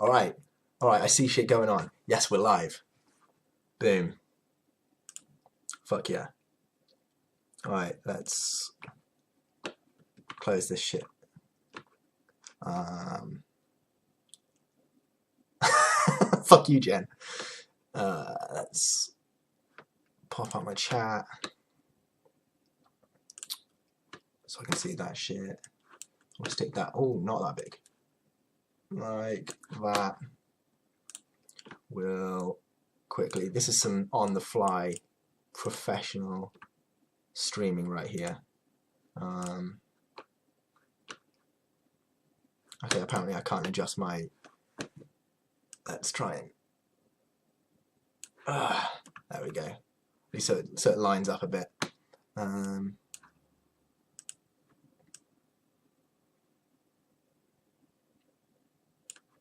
Alright, I see shit going on. Yes, we're live. Boom. Fuck yeah. Alright, let's close this shit. Fuck you, Jen. Let's pop up my chat so I can see that shit. We'll stick that. Oh, not that big. Like that. We'll quickly. This is some on the fly professional streaming right here. Okay, apparently I can't adjust my. Let's try and. There we go. At least so it lines up a bit.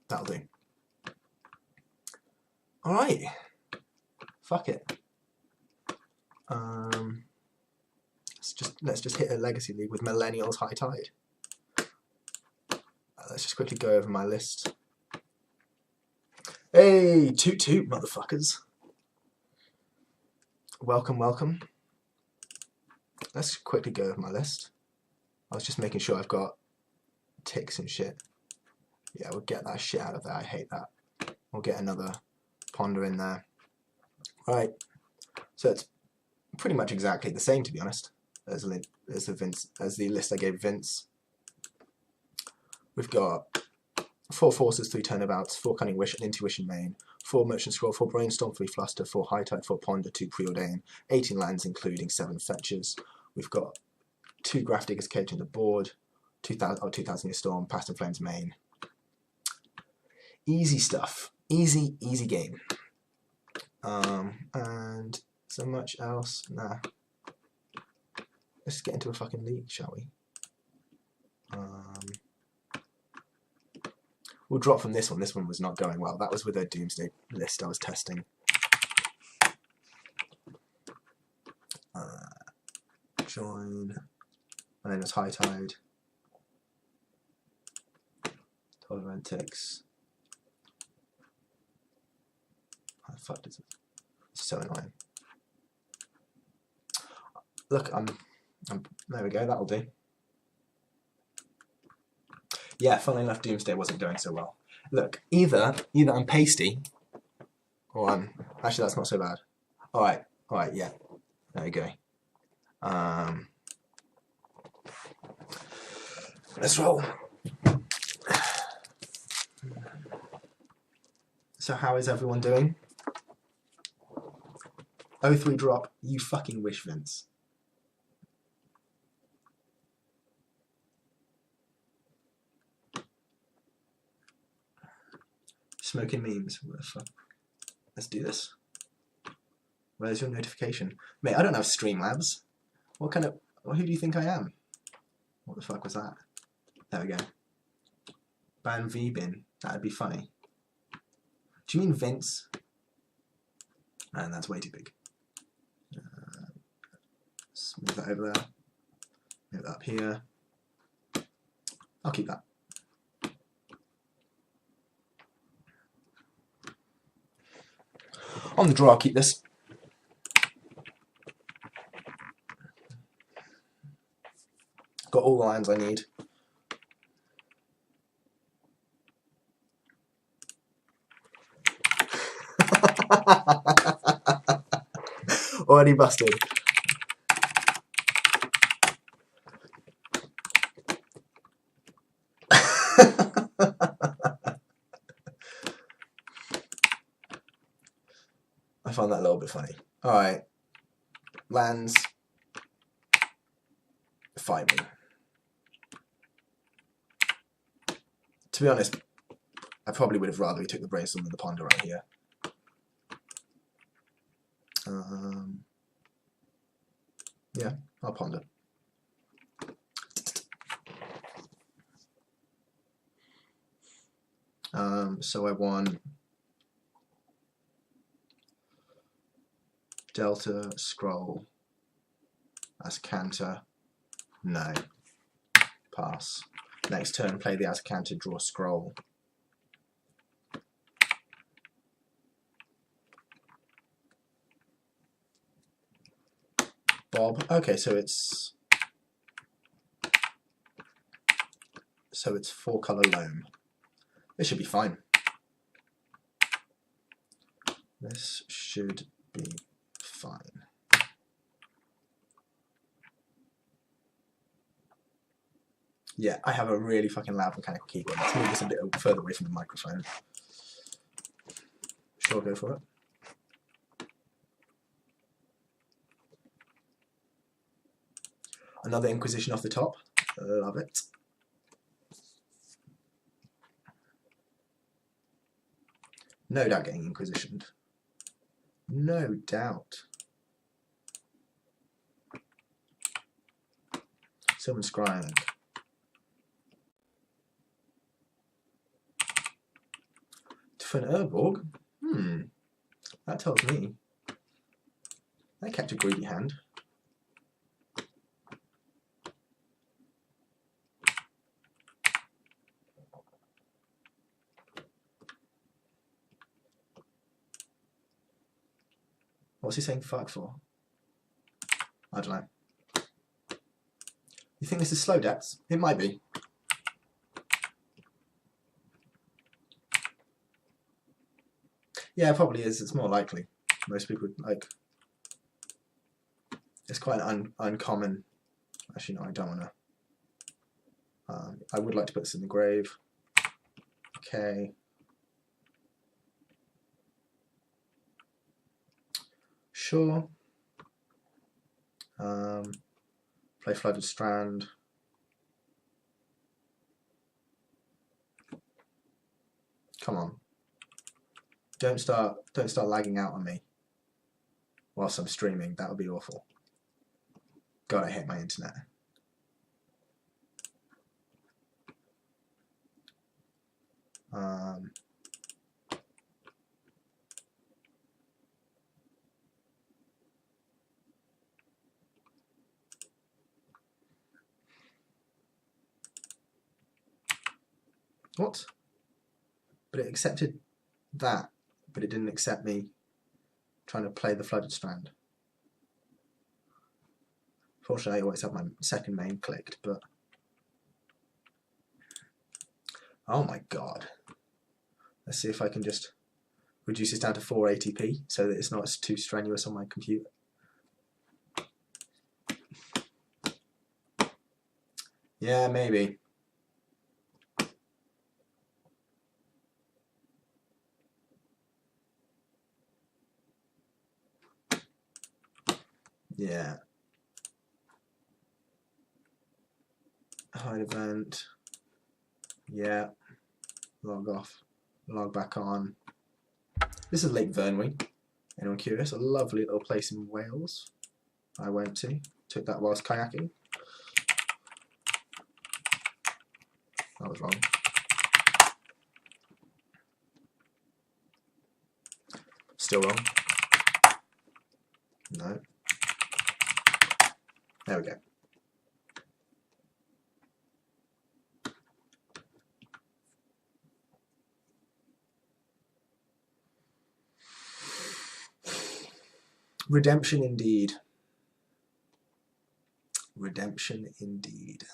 That'll do. All right. Fuck it. Let's just hit a legacy league with Millennials High Tide. Let's just quickly go over my list. Hey, toot toot, motherfuckers. Welcome, welcome. Let's quickly go over my list. I was just making sure I've got ticks and shit. Yeah, we'll get that shit out of there. I hate that. We'll get another ponder in there. Right. So it's pretty much exactly the same, to be honest, as the list I gave Vince. We've got 4 forces, 3 turnabouts, 4 cunning wish, an intuition main, 4 motion scroll, 4 brainstorm, 3 fluster, 4 high tide, 4 ponder, 2 preordain, 18 lands including 7 fetches. We've got 2 Grafdigger's Cage on the board, 2000 Year Storm, Past and Flames main. Easy stuff. Easy game. And so much else. Nah. Let's get into a fucking league, shall we? We'll drop from this one. This one was not going well. That was with a Doomsday list I was testing. Join. My name is High Tide. Tolerantics. How the fuck does it? It's so annoying. Look, there we go. That'll do. Yeah, funnily enough, Doomsday wasn't going so well. Look, either I'm pasty, or I'm... Actually, that's not so bad. Alright, yeah. There we go. Let's roll. So how is everyone doing? 0-3 drop. You fucking wish, Vince. Smoking memes. What the fuck? Let's do this. Where's your notification? Mate, I don't have Streamlabs. What kind of... Who do you think I am? What the fuck was that? There we go. Ban V-bin. That'd be funny. Do you mean Vince? Man, that's way too big. Let's move that over there. Move that up here. I'll keep that. On the draw, I'll keep this. Got all the lands I need. Already busted. I find that a little bit funny. Alright. Lands. Fight me. To be honest, I probably would have rather he took the brainstorm than the ponder right here. Yeah, I'll ponder. So I won Delta, Scroll, Ascanter, no, pass. Next turn, play the Ascanter, draw Scroll. Bob. Okay, so it's 4-color loam. This should be fine. This should be fine. Yeah, I have a really fucking loud mechanical keyboard. Let's move this a bit further away from the microphone. Sure, go for it. Another Inquisition off the top. Love it. No doubt getting Inquisitioned. No doubt. Sylvan Scrying. For an Urborg? That tells me they kept a greedy hand. What's he saying fuck for? I don't know. You think this is slow depths? It might be. Yeah, it probably is. It's more likely. Most people like. It's quite an uncommon. Actually, no, I don't want to. I would like to put this in the grave. Okay. Sure. Play Flooded Strand. Come on. Don't start lagging out on me whilst I'm streaming. That would be awful. God, I hate my internet. What? But it accepted that, but it didn't accept me trying to play the Flooded Strand. Fortunately, I always have my second main clicked, but... Oh my god. Let's see if I can just reduce this down to 480p so that it's not too strenuous on my computer. Yeah, maybe. Yeah. Hide event. Yeah. Log off. Log back on. This is Lake Vyrnwy. Anyone curious? A lovely little place in Wales. I went to. Took that whilst kayaking. That was wrong. Still wrong. No. There we go. Redemption indeed. Redemption indeed.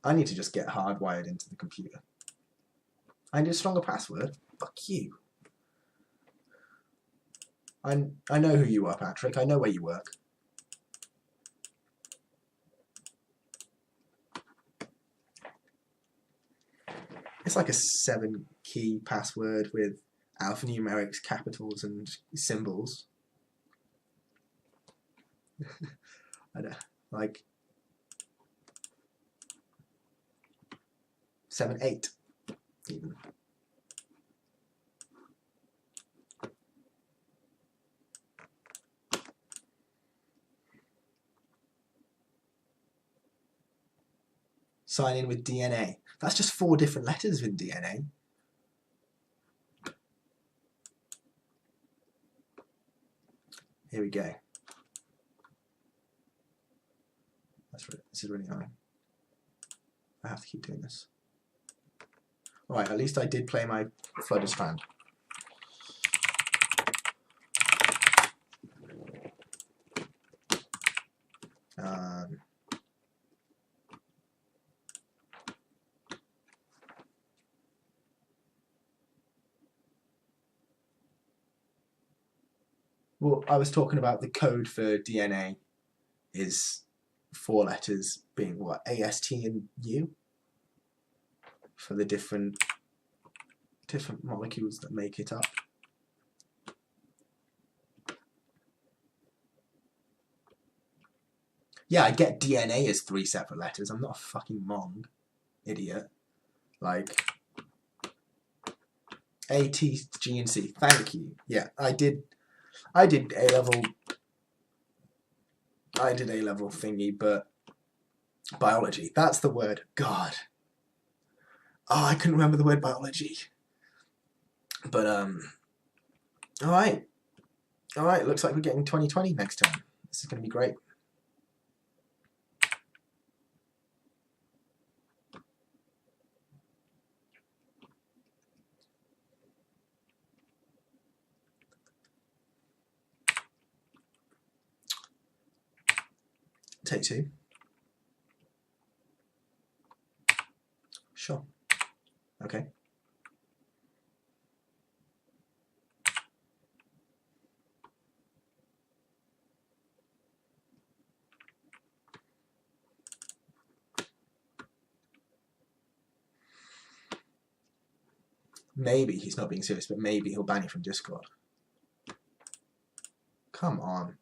I need to just get hardwired into the computer. I need a stronger password. Fuck you. I know who you are, Patrick. I know where you work. It's like a 7-key password with alphanumerics, capitals, and symbols. I don't like 7, 8 even. Sign in with DNA. That's just 4 different letters with DNA. Here we go. This is really annoying. I have to keep doing this. Alright, at least I did play my Flooded Strand. Well, I was talking about the code for DNA is 4 letters, being what, A, S, T, and U, for the different molecules that make it up. Yeah, I get DNA as 3 separate letters. I'm not a fucking mong idiot. Like A, T, G, and C. Thank you. Yeah, I did A-level. I did A-level thingy, but biology. That's the word. God. Oh, I couldn't remember the word biology. But all right. Looks like we're getting 2020 next time. This is going to be great. Take 2. Sure. Okay. Maybe he's not being serious, but maybe he'll ban you from Discord. Come on.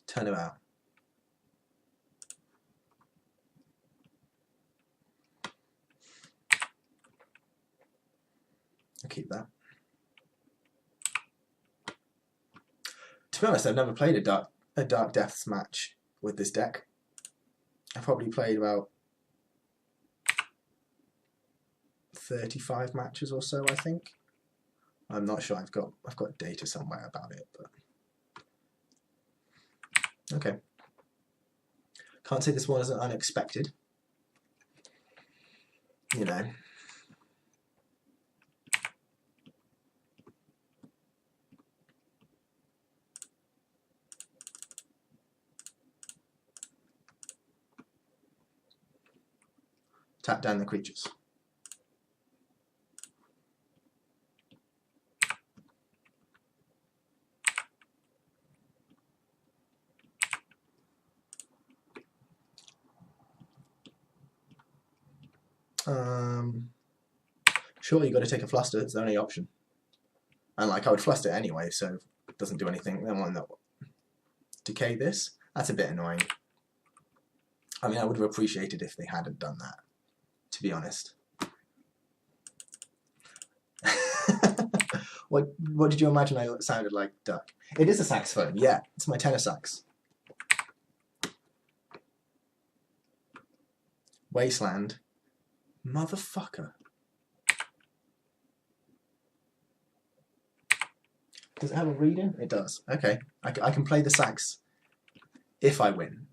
Turn him out. I'll keep that. To be honest, I've never played a Dark Depths match with this deck. I've probably played about 35 matches or so, I think. I'm not sure. I've got data somewhere about it, but okay. Can't say this one isn't unexpected. You know. Tap down the creatures. Sure, you got to take a fluster. It's the only option. And like I would fluster anyway, so it doesn't do anything. Then why not decay this? That's a bit annoying. I mean, I would have appreciated if they hadn't done that, to be honest. What did you imagine I sounded like, Duck? It is a saxophone, yeah. It's my tenor sax. Wasteland. Motherfucker. Does it have a reading? It does. Okay. I can play the sax if I win.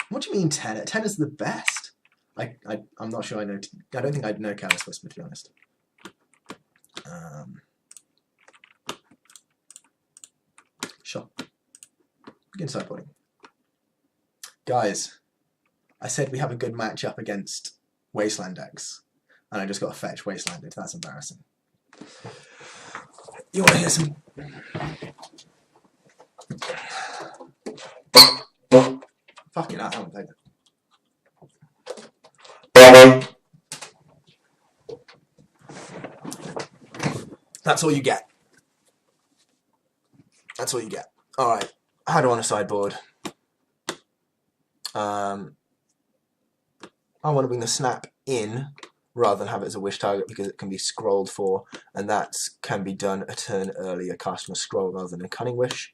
What do you mean tenor? Tenor's the best. I'm not sure I know. I don't think I know Careless Whisper, to be honest. Sure. Begin sideboarding. Guys, I said we have a good match up against Wasteland decks, and I just got a fetch Wastelanded. That's embarrassing. You want to hear some? Fucking hell, I haven't played it. That's all you get. That's all you get. Alright, how do I want to sideboard? I want to bring the snap in rather than have it as a wish target because it can be scrolled for, and that can be done a turn earlier, casting a scroll rather than a Cunning Wish.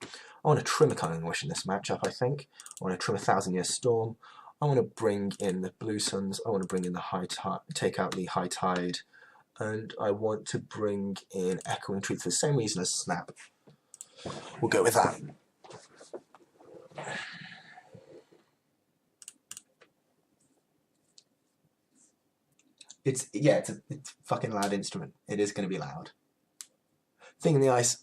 I want to trim a Cunning Wish in this matchup, I think. I want to trim a 1,000-Year Storm. I want to bring in the Blue Suns. I want to bring in the High Tide, take out the High Tide, and I want to bring in Echoing Truth for the same reason as Snap. We'll go with that. It's a fucking loud instrument. It is going to be loud. Thing in the Ice,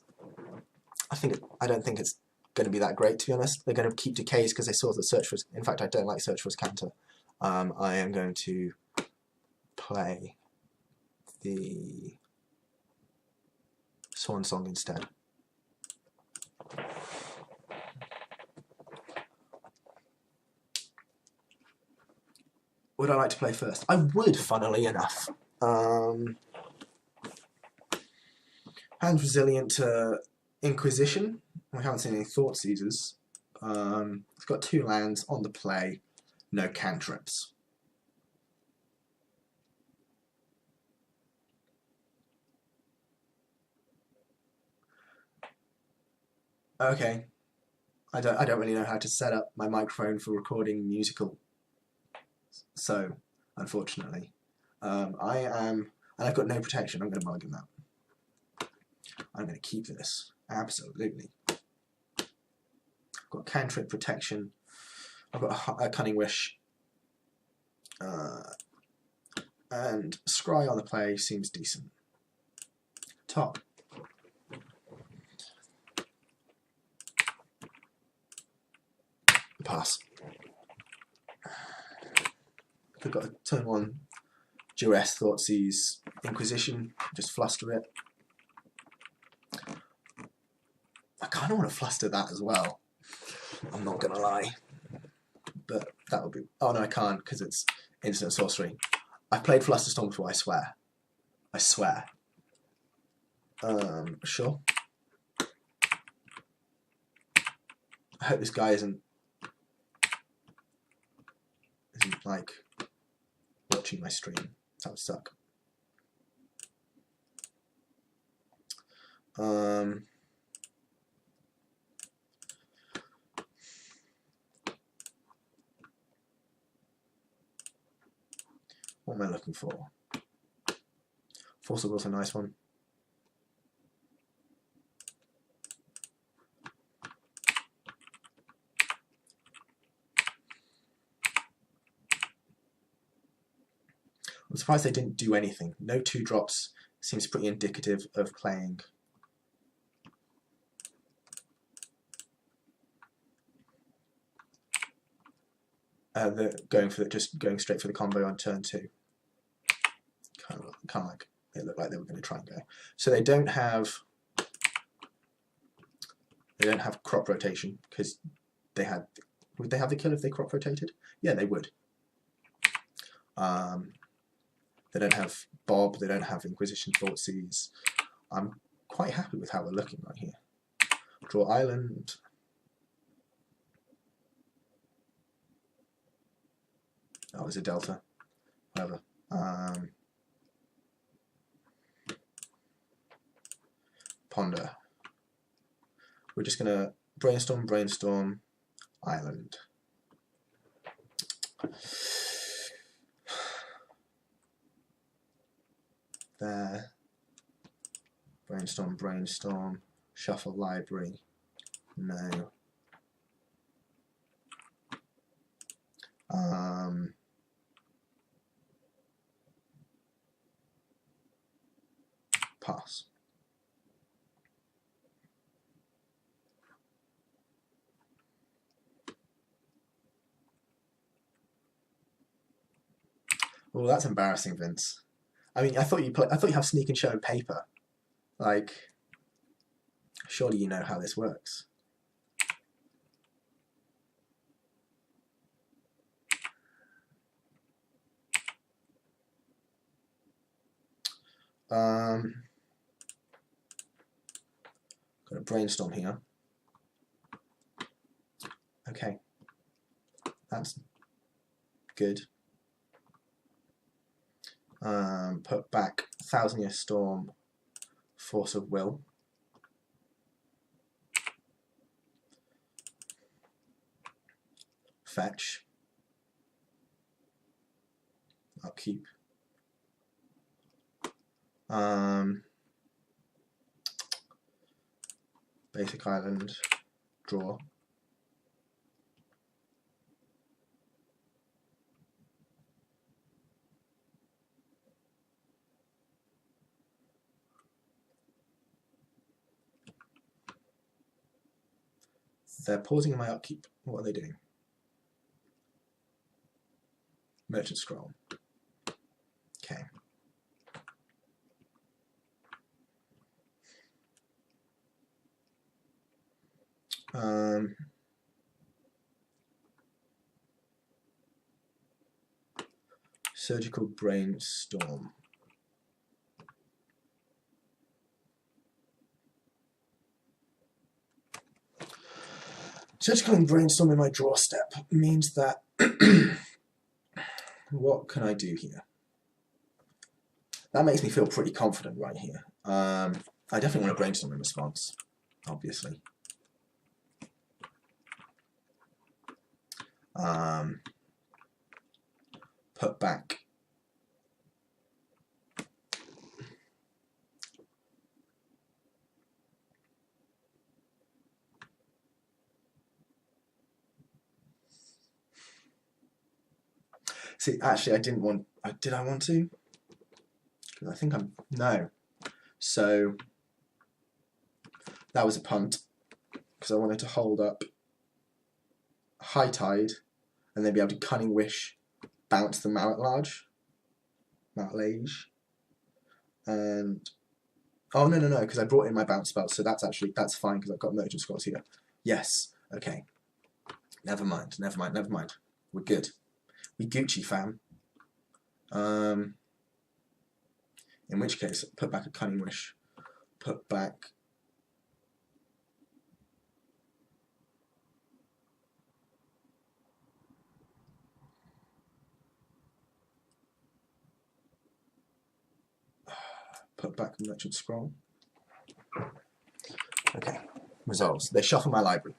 I don't think it's going to be that great, to be honest. They're going to keep decays because they saw the Search for. In fact, I don't like Search for his counter. I am going to play the Swan Song instead. Would I like to play first? I would, funnily enough. Hand's resilient to Inquisition. I haven't seen any Thought Seizers. It's got 2 lands on the play, no cantrips. Okay, I don't really know how to set up my microphone for recording musical, so unfortunately, and I've got no protection. I'm going to mulligan that. I'm going to keep this, absolutely. I've got cantrip protection. I've got a Cunning Wish, and Scry on the play seems decent. Top. Pass. I've got a turn 1 Duress, Thoughtseize, Inquisition, just fluster it. I kind of want to fluster that as well, I'm not going to lie. But that would be... Oh no, I can't, because it's instant sorcery. I've played Flusterstorm before, I swear. I swear. Sure. I hope this guy isn't like watching my stream. That would suck. What am I looking for? Force of Will's a nice one. I'm surprised they didn't do anything. No 2-drops seems pretty indicative of playing. Going straight for the combo on turn 2. Kind of like it looked like they were going to try and go. So they don't have crop rotation because they had. Would they have the kill if they crop rotated? Yeah, they would. They don't have Bob. They don't have Inquisition, Thoughtseize. I'm quite happy with how we're looking right here. Draw Island. That was a Delta. Whatever. Ponder. We're just going to brainstorm, Island. There. Brainstorm, shuffle library. No. Pass. Oh, that's embarrassing, Vince. I mean, I thought you have Sneak and Show and Paper. Like, surely you know how this works. Got a brainstorm here. Okay, that's good. Put back 1,000-Year Storm, Force of Will. Fetch. I'll keep. Basic Island. Draw. They're pausing my upkeep. What are they doing? Merchant Scroll. Okay. Surgical brainstorm. Surgical brainstorm in my draw step means that what can I do here? That makes me feel pretty confident right here. I definitely want to brainstorm in response, obviously. Put back. See, actually, I didn't want. Did I want to? Because I think I'm no. So that was a punt because I wanted to hold up high tide and then be able to cunning wish, bounce the Mallet Large, and oh no, because I brought in my bounce spell, so that's fine because I've got merchant scrolls here. Yes, okay. Never mind. We're good. We Gucci, fam. In which case, put back a cunning wish. Put back. Put back a merchant scroll. Okay. Resolves. They shuffle my library.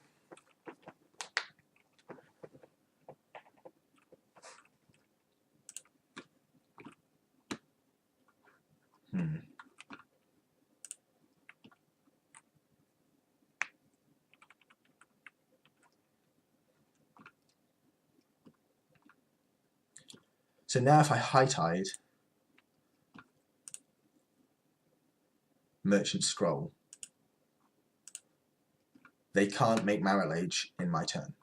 So now if I high tide merchant scroll, they can't make Marrowlage in my turn.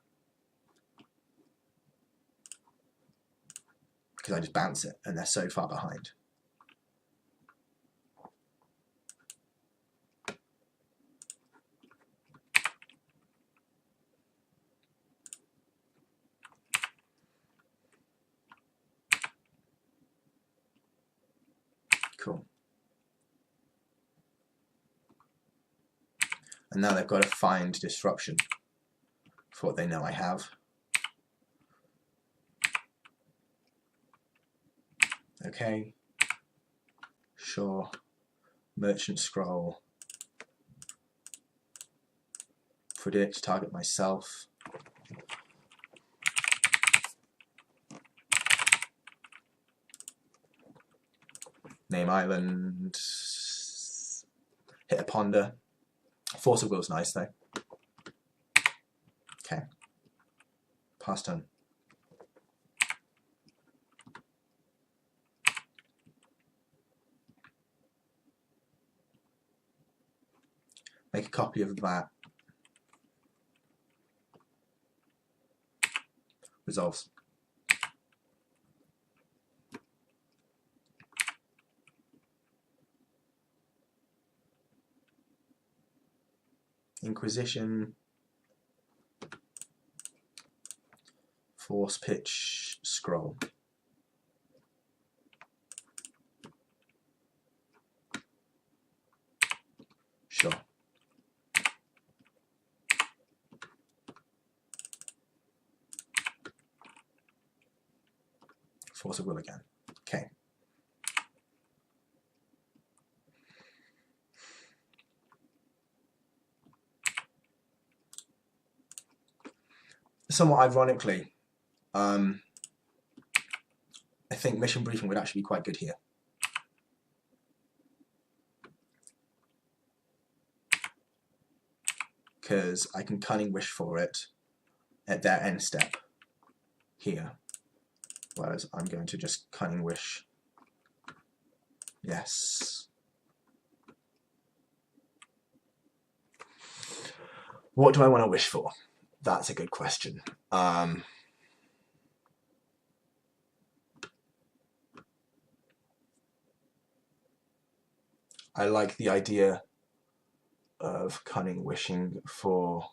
Because I just bounce it and they're so far behind. Cool. And now they've got to find disruption for what they know I have. Okay. Sure. Merchant scroll. Predict, target myself. Name island. Hit a ponder. Force of Will's nice though. Okay. Pass turn. Make a copy of that. Resolves. Inquisition. Force pitch scroll. Sure. Force of Will again. Okay. Somewhat ironically, I think mission briefing would actually be quite good here. Because I can cunning wish for it at their end step here. Whereas I'm going to just cunning wish. Yes. What do I want to wish for? That's a good question. I like the idea of cunning wishing for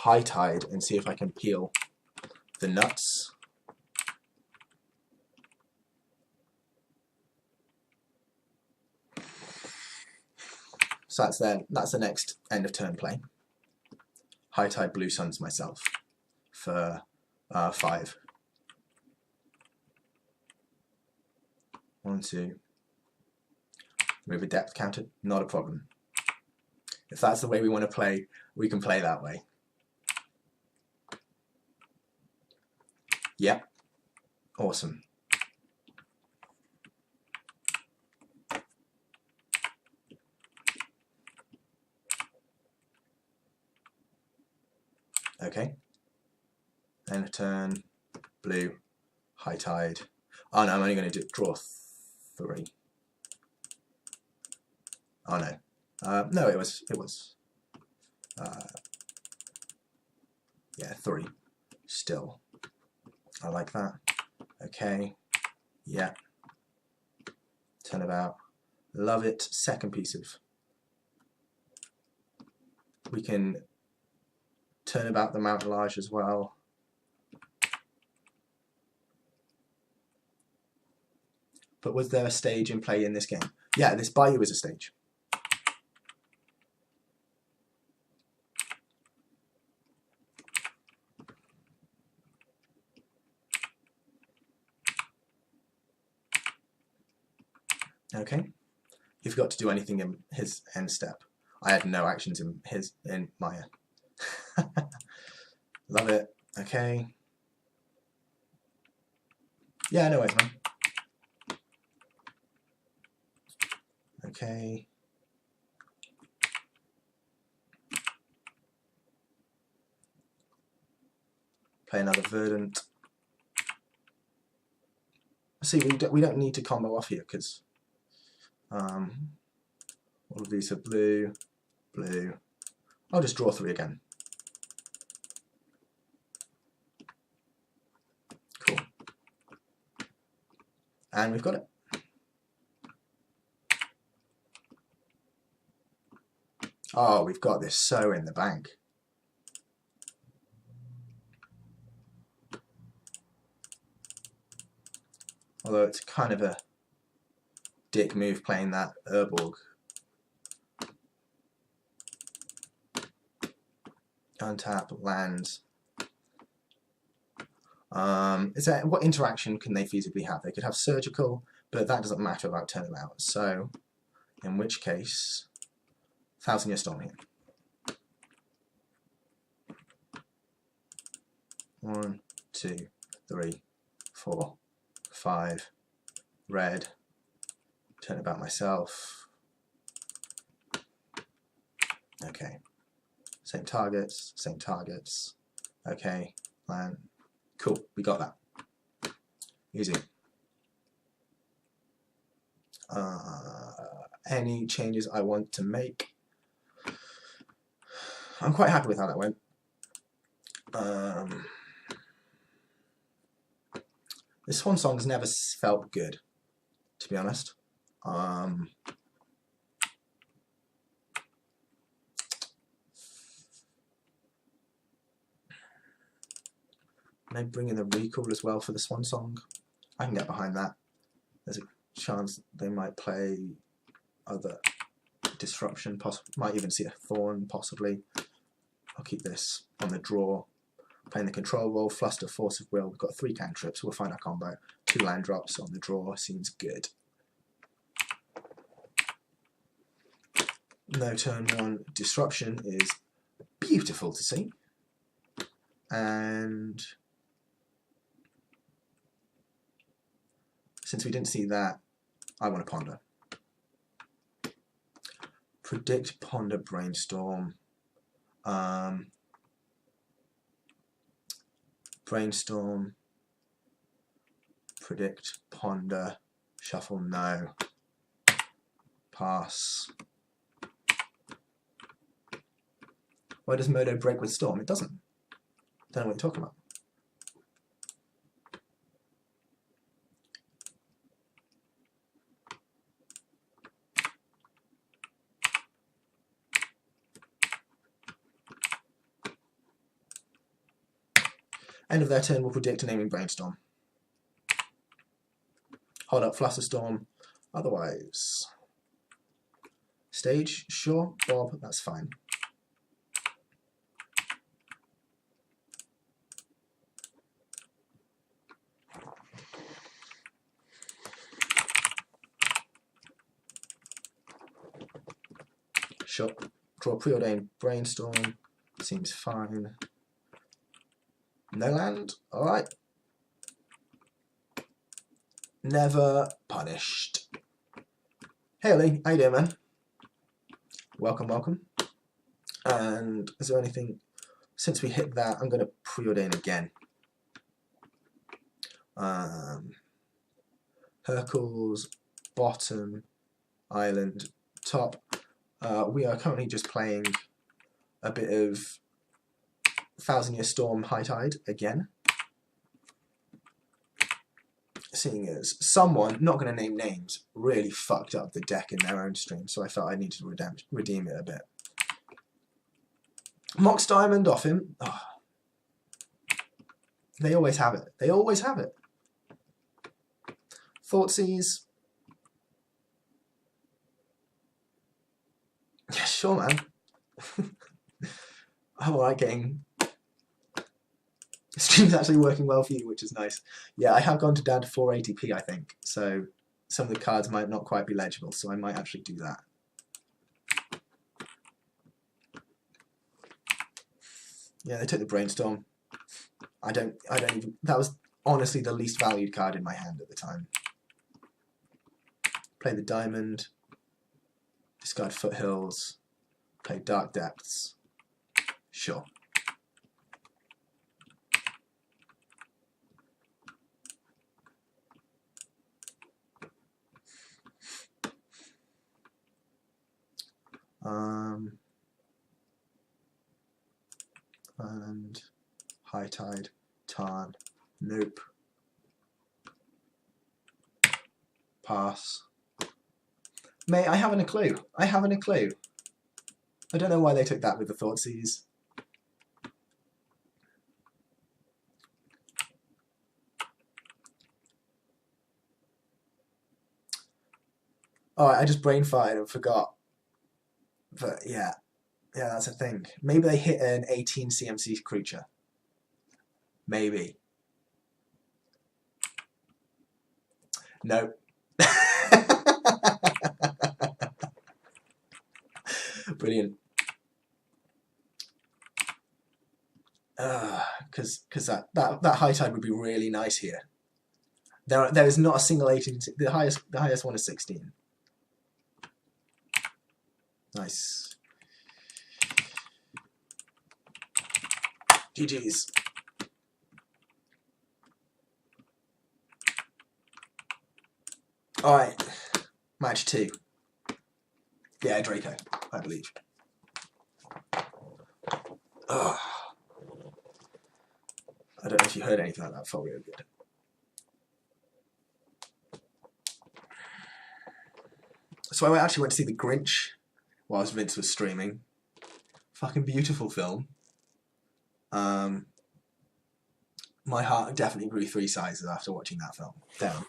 high tide and see if I can peel the nuts. So that's the next end of turn play. High tide blue suns myself for 5. 1, 2. Move a depth counter, not a problem. If that's the way we want to play, we can play that way. Yep. Awesome. Okay. End of turn, blue, high tide. Oh no, I'm only going to draw 3. Oh no. No, it was yeah, 3 still. I like that. Okay. Yeah. Turnabout. Love it. Second piece of. We can turn about the mountainage as well. But was there a stage in play in this game? Yeah, this bayou is a stage. Okay. He forgot to do anything in his end step. I had no actions in Maya. Love it. Okay. Yeah, no worries, man. Okay. Play another verdant. See, we don't need to combo off here because all of these are blue, blue. I'll just draw 3 again. Cool. And we've got it. Oh, we've got this so in the bank. Although it's kind of a dick move playing that Urborg. Untap, lands. What interaction can they feasibly have? They could have surgical, but that doesn't matter about turnabout. So, in which case, 1,000 Year Storm here. 1, 2, 3, 4, 5. Red. Turnabout myself. Okay. Same targets, same targets. Okay, land. Cool, we got that. Easy. Any changes I want to make? I'm quite happy with how that went. This Swan Song's never felt good, to be honest. Maybe bring in the recall as well for the Swan Song. I can get behind that. There's a chance they might play other disruption, might even see a Thorn, possibly. I'll keep this on the draw. Playing the control role, Fluster, Force of Will. We've got 3 cantrips. We'll find our combo. 2 land drops on the draw. Seems good. No turn 1 disruption is beautiful to see. And since we didn't see that, I want to ponder. Predict, ponder, brainstorm. Brainstorm, predict, ponder, shuffle, no, pass. Why does Modo break with Storm? It doesn't. Don't know what you're talking about. End of their turn will predict a naming brainstorm. Hold up Flusterstorm. Otherwise, stage, sure, Bob, that's fine. Sure. Draw preordained brainstorm. Seems fine. No land? Alright. Never punished. Hey Lee, how you doing, man? Welcome, welcome. And is there anything... Since we hit that, I'm going to preordain again. Hercules, bottom, island, top. We are currently just playing a bit of Thousand Year Storm High Tide again. Seeing as someone, not going to name names, really fucked up the deck in their own stream, so I felt I needed to redeem it a bit. Mox Diamond off him. Oh. They always have it. They always have it. Thoughtseize. Yeah, sure, man. I'm alright getting... The stream's actually working well for you, which is nice. Yeah, I have gone down to 480p, I think, so some of the cards might not quite be legible, so I might actually do that. Yeah, they took the brainstorm. I don't even... That was honestly the least valued card in my hand at the time. Play the diamond. Discard Foothills. Play Dark Depths. Sure. And High Tide, Tarn, nope. Pass. Mate, I haven't a clue. I haven't a clue. I don't know why they took that with the Thoughtseize. Oh, I just brain fired and forgot. But yeah. Yeah, that's a thing. Maybe they hit an 18 CMC creature. Maybe. No. Brilliant. Because that High Tide would be really nice here. There is not a single 18. The highest one is 16. Nice. GG's. Alright. Match 2. Yeah, Draco, I believe. Ugh. I don't know if you heard anything like that. Felt really good. So I actually went to see The Grinch whilst Vince was streaming. Fucking beautiful film. My heart definitely grew 3 sizes after watching that film. Damn.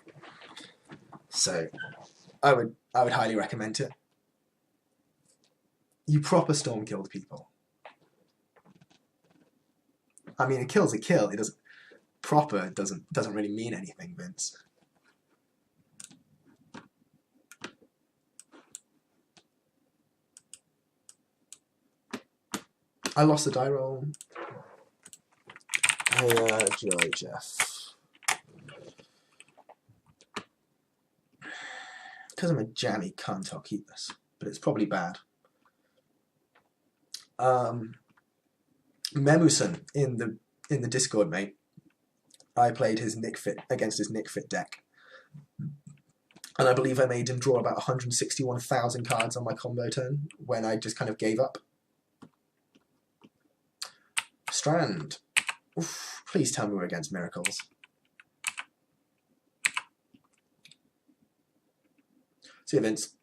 So I would highly recommend it. You proper storm killed people. I mean, a kill's a kill. It doesn't proper doesn't really mean anything, Vince. I lost the die roll. Hey, Joy Jeff. Because I'm a jammy cunt, I'll keep this. But it's probably bad. Memuson in the Discord, mate. I played his Nick Fit against his Nick Fit deck. And I believe I made him draw about 161,000 cards on my combo turn when I just kind of gave up. Strand. Oof, please tell me we're against Miracles. See you, Vince.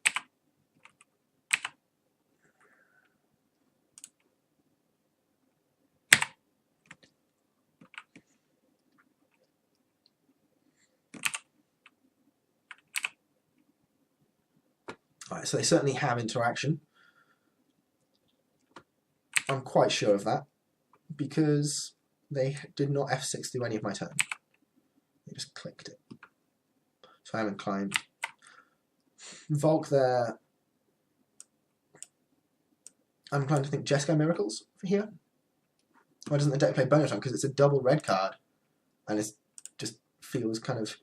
So they certainly have interaction. I'm quite sure of that, because they did not F6 through any of my turns. They just clicked it. So I'm inclined. Volk there. I'm inclined to think Jeskai Miracles for here. Why doesn't the deck play bonus round? Because it's a double red card, and it just feels kind of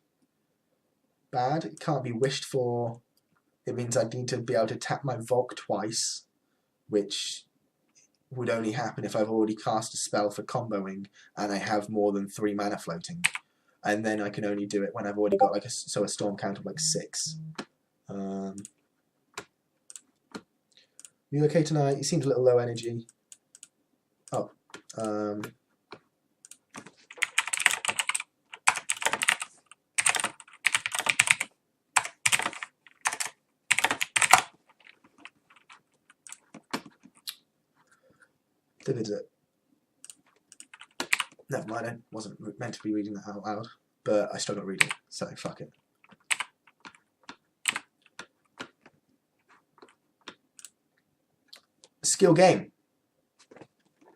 bad. It can't be wished for. It means I need to be able to tap my Volk twice, which would only happen if I've already cast a spell for comboing and I have more than 3 mana floating. And then I can only do it when I've already got like a storm count of like 6. You okay tonight? You seemed a little low energy. Oh. Never mind, I wasn't meant to be reading that out loud, but I struggle reading, so fuck it. Skill game.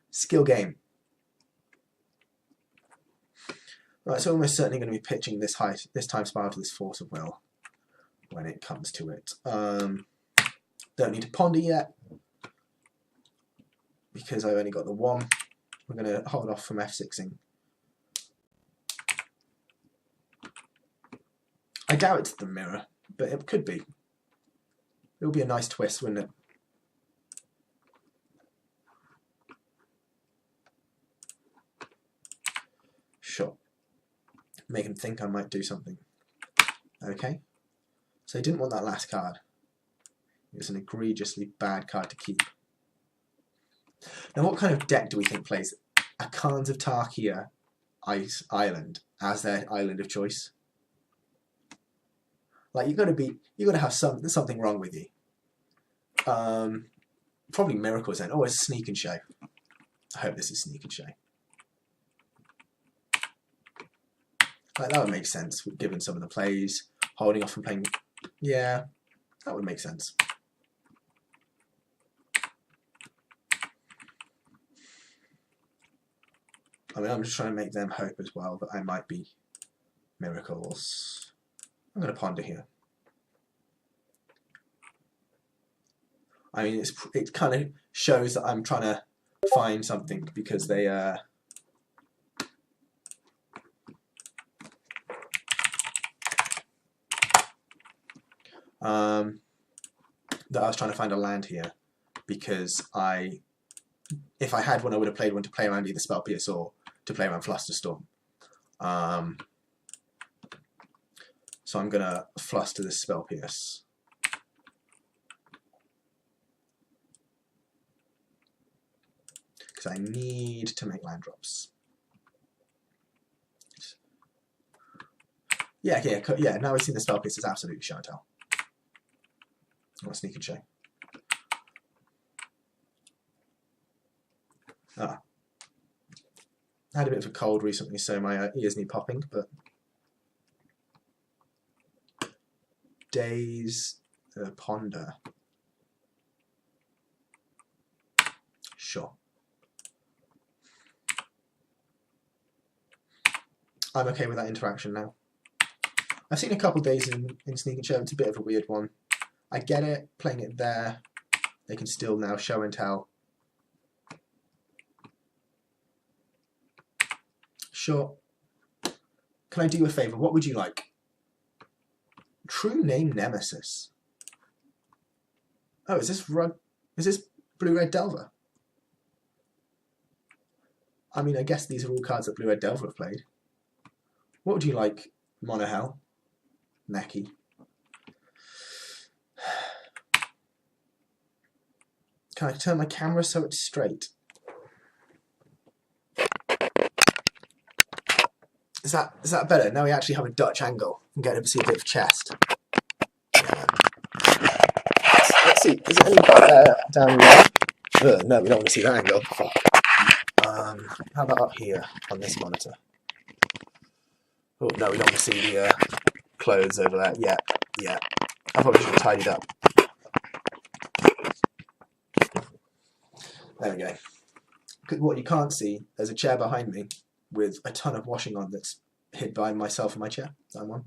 Skill game. Right, so almost certainly going to be pitching this time spiral to this force of will when it comes to it. Don't need to ponder yet, because I've only got the 1. We're going to hold off from F6ing. I doubt it's the mirror, but it could be. It would be a nice twist, wouldn't it? Sure. Make him think I might do something. Okay. So he didn't want that last card. It was an egregiously bad card to keep. Now, what kind of deck do we think plays a Khans of Tarkia Island as their island of choice? Like, you're gonna have something wrong with you. Probably Miracles then. Oh, it's a Sneak and Show. I hope this is Sneak and Show. Like, that would make sense given some of the plays. Holding off from playing. Yeah, that would make sense. I mean, I'm just trying to make them hope as well that I might be Miracles. I'm going to ponder here. I mean, it kind of shows that I'm trying to find something, because they that I was trying to find a land here, because if I had one, I would have played one to play around either Spell Pierce or to play around Flusterstorm. So I'm going to fluster this Spell Pierce. Because I need to make land drops. Yeah, now we've seen the Spell Pierce is absolutely show and tell. I want to Sneak and Show. I had a bit of a cold recently, so my ears need popping, but Days Ponder. Sure. I'm okay with that interaction now. I've seen a couple days in Sneak and Show. It's a bit of a weird one. I get it, playing it there. They can still now show and tell. Sure. Can I do you a favour? What would you like? True name Nemesis. Oh, is this Blue-Red Delver? I mean, I guess these are all cards that Blue-Red Delver have played. What would you like? Monohel? Neki. Can I turn my camera so it's straight? Is that better? Now we actually have a Dutch angle and get to see a bit of chest. Let's see. Is there any down there? No, we don't want to see that angle. Fuck. How about up here on this monitor? Oh no, we don't want to see the clothes over there. Yeah. I probably should have tidied up. There we go. What you can't see, there's a chair behind me with a ton of washing on that's hid by myself and my chair that I'm on.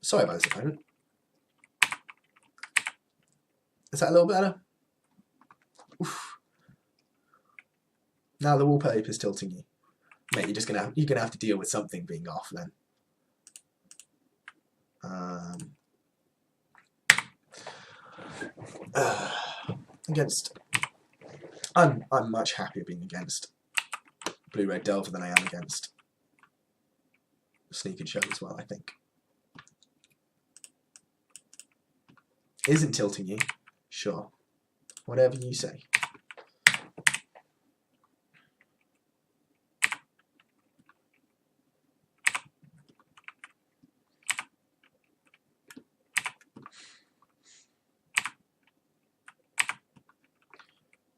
Sorry about this opponent. Is that a little better? Oof. Now the wallpaper's tilting you. Mate, you're gonna have to deal with something being off then. I'm much happier being against Blue-Red Delver than I am against Sneak and Show as well, I think. Isn't tilting you? Sure. Whatever you say.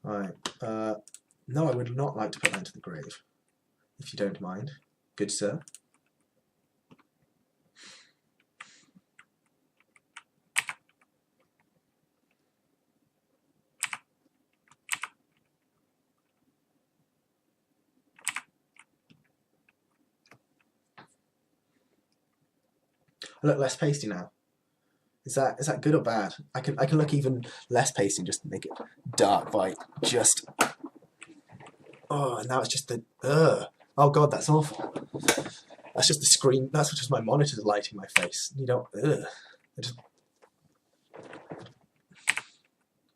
Right. No, I would not like to put that into the grave, if you don't mind. Good sir. I look less pasty now. Is that good or bad? I can look even less pasty and just make it dark by just. Oh, and now it's just the. Oh god, that's awful. That's just the screen. That's just my monitor lighting my face. You don't.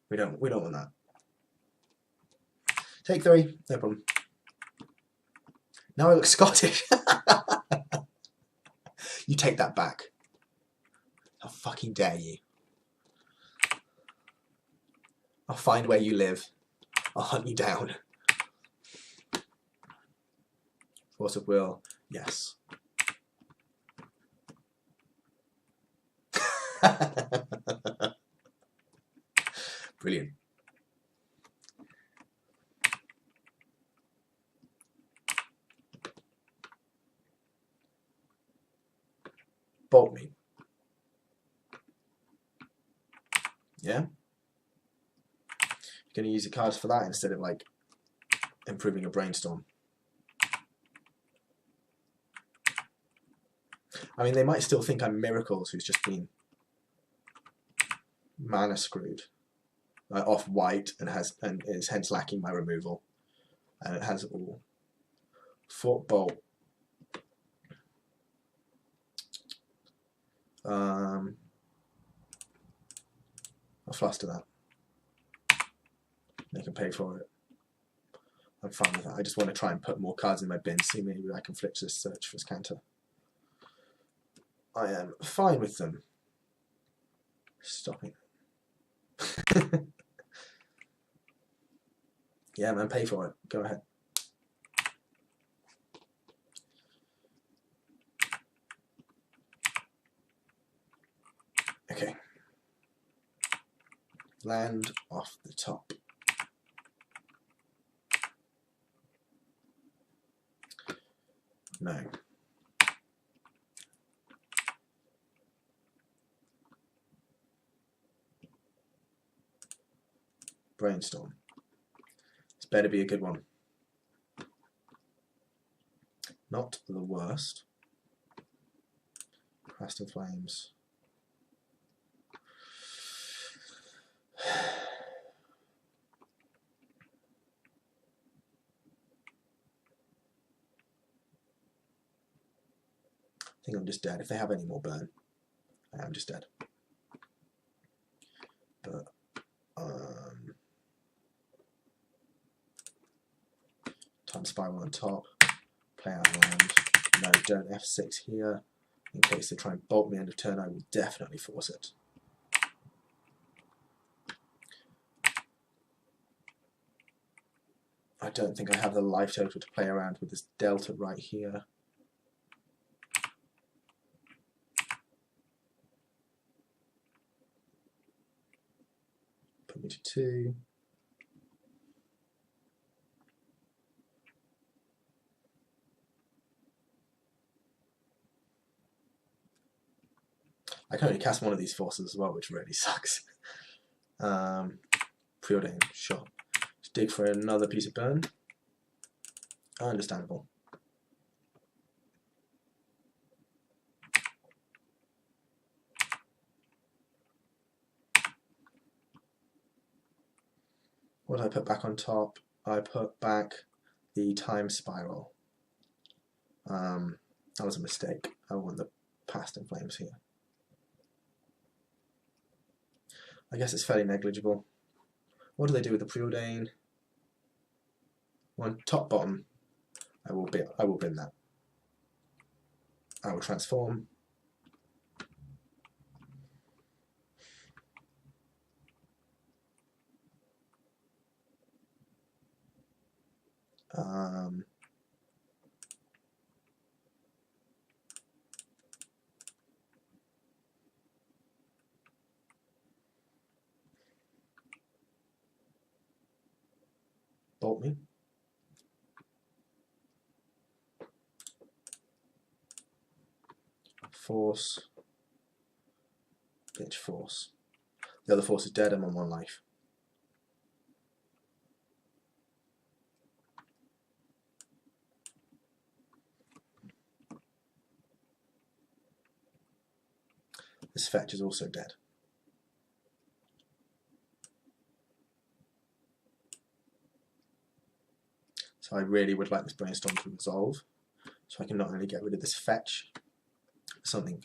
We don't want that. Take 3, no problem. Now I look Scottish. You take that back. How fucking dare you? I'll find where you live. I'll hunt you down. Force of will, yes. Brilliant. Bolt me. Yeah? You're going to use your cards for that instead of like improving a brainstorm. I mean, they might still think I'm Miracles, who's just been mana screwed. Off white and is hence lacking my removal. And it has all. Fort Bolt. I'll fluster that. They can pay for it. I'm fine with that. I just want to try and put more cards in my bin, see maybe I can flip this search for Scanter. I am fine with them. Stopping. Yeah, man, pay for it. Go ahead. Okay. Land off the top. No. Brainstorm. This better be a good one. Not the worst. Crest and Flames. I think I'm just dead. If they have any more burn, I am just dead. But time spiral on top. Play out land. No, don't F6 here. In case they try and bolt me end of turn, I will definitely force it. I don't think I have the life total to play around with this delta right here. Put me to 2. I can only cast one of these forces as well, which really sucks. Preordain, sure. dig for another piece of burn. Understandable. What did I put back on top? I put back the time spiral. That was a mistake. I want the past in flames here. I guess it's fairly negligible. What do they do with the preordain? One top bottom. I will bin that. I will transform. Bolt me. Force. Bitch force. The other force is dead. I'm on 1 life. This fetch is also dead. So I really would like this brainstorm to resolve, so I can not only get rid of this fetch, something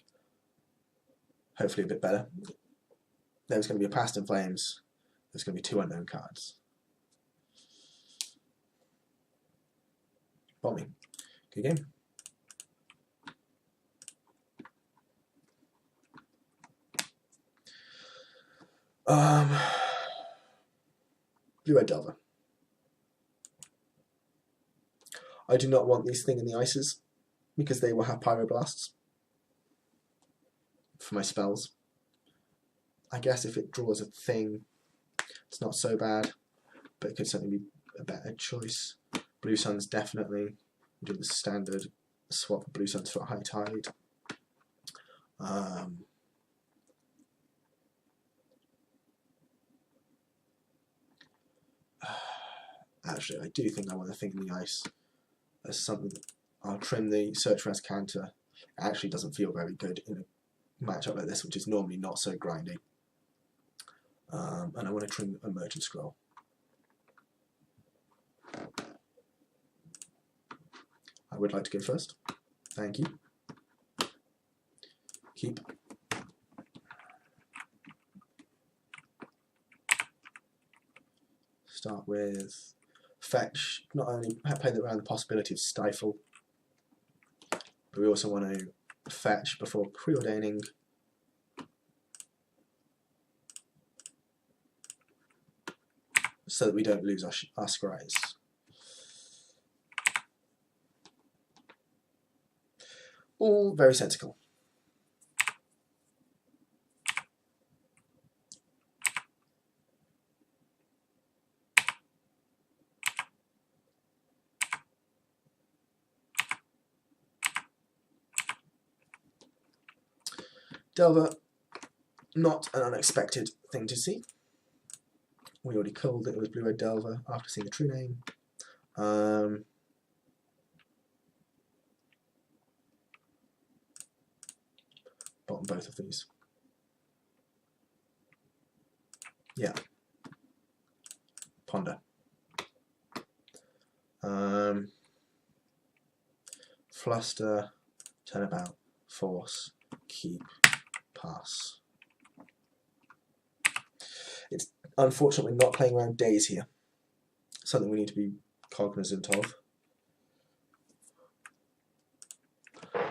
hopefully a bit better. There's going to be a past in flames. There's going to be 2 unknown cards. Bombing. Good game. Blue-red Delver. I do not want these things in the ices because they will have pyroblasts for my spells. I guess if it draws a thing, it's not so bad, but it could certainly be a better choice. Blue Suns definitely. Do the standard swap Blue Suns for a High Tide. Actually, I do think I want a thing in the ice as something. I'll trim the Search for Counter. It actually doesn't feel very good in a matchup like this, which is normally not so grindy. And I want to trim a Merchant Scroll. I would like to go first. Thank you. Keep. Start with fetch. Not only play around the possibility of stifle, but we also want to fetch before preordaining. So that we don't lose our scries. All very sensible. Delver, not an unexpected thing to see. We already called that it was Blue-Red Delver after seeing the true name. Bottom both of these. Yeah. Ponder. Fluster, turnabout, force, keep, pass. It's unfortunately not playing around days here. Something we need to be cognizant of.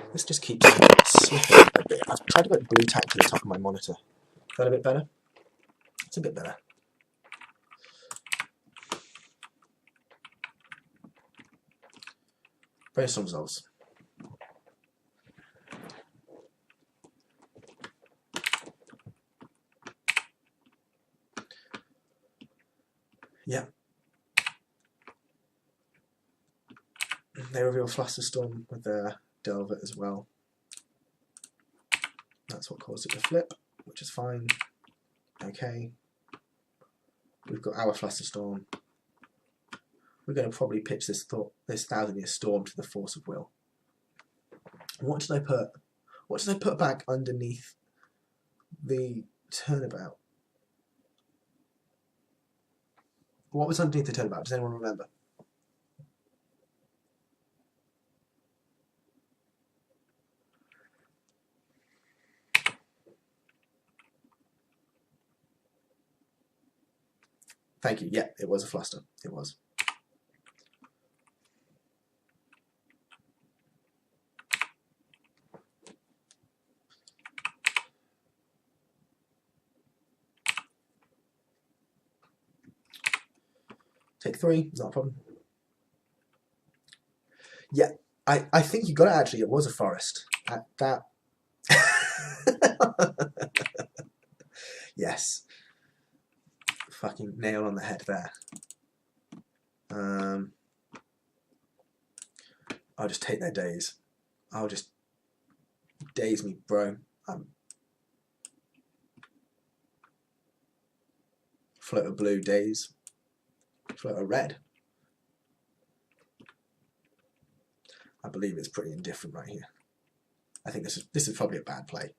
Let's just keep slipping a bit. I've tried to put blue tack to the top of my monitor. Is that a bit better? It's a bit better. Brainstorm results. Yeah. They reveal Flusterstorm with their Delver as well. That's what caused it to flip, which is fine. Okay. We've got our Flusterstorm. we're going to probably pitch this 1,000-year storm to the force of will. What did I put? What did I put back underneath the turnabout? What was underneath the turnabout? Does anyone remember? Thank you. Yeah, it was a fluster. It was. Take 3, not a problem. Yeah, I think you got it actually. It was a forest. That. Yes. Fucking nail on the head there. I'll just take their days. I'll just daze me, bro. Float a blue, daze. Float a red. I believe it's pretty indifferent right here. I think this is probably a bad play,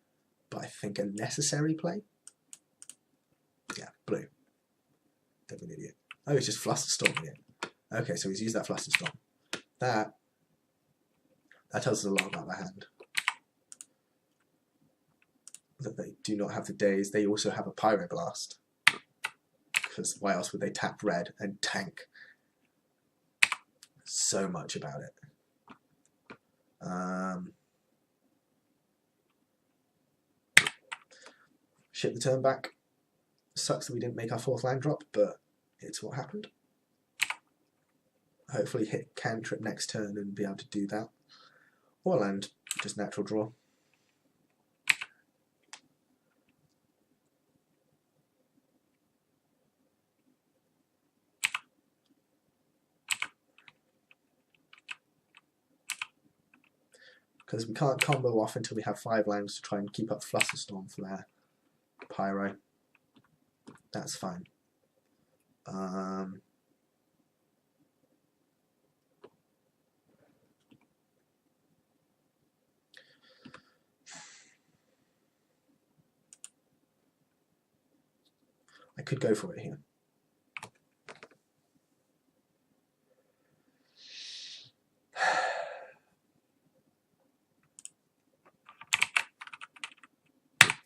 but I think a necessary play. Yeah, blue. Don't be an idiot. Oh, he's just fluster storming it. Okay, so he's used that fluster storm. That tells us a lot about the hand. That they do not have the daze. They also have a pyroblast. Because why else would they tap red and tank so much about it? Ship the turn back. Sucks that we didn't make our 4th land drop, but it's what happened. Hopefully hit cantrip next turn and be able to do that. Or land, just natural draw. Because we can't combo off until we have 5 lands to try and keep up Flusterstorm for their Pyro. That's fine. I could go for it here.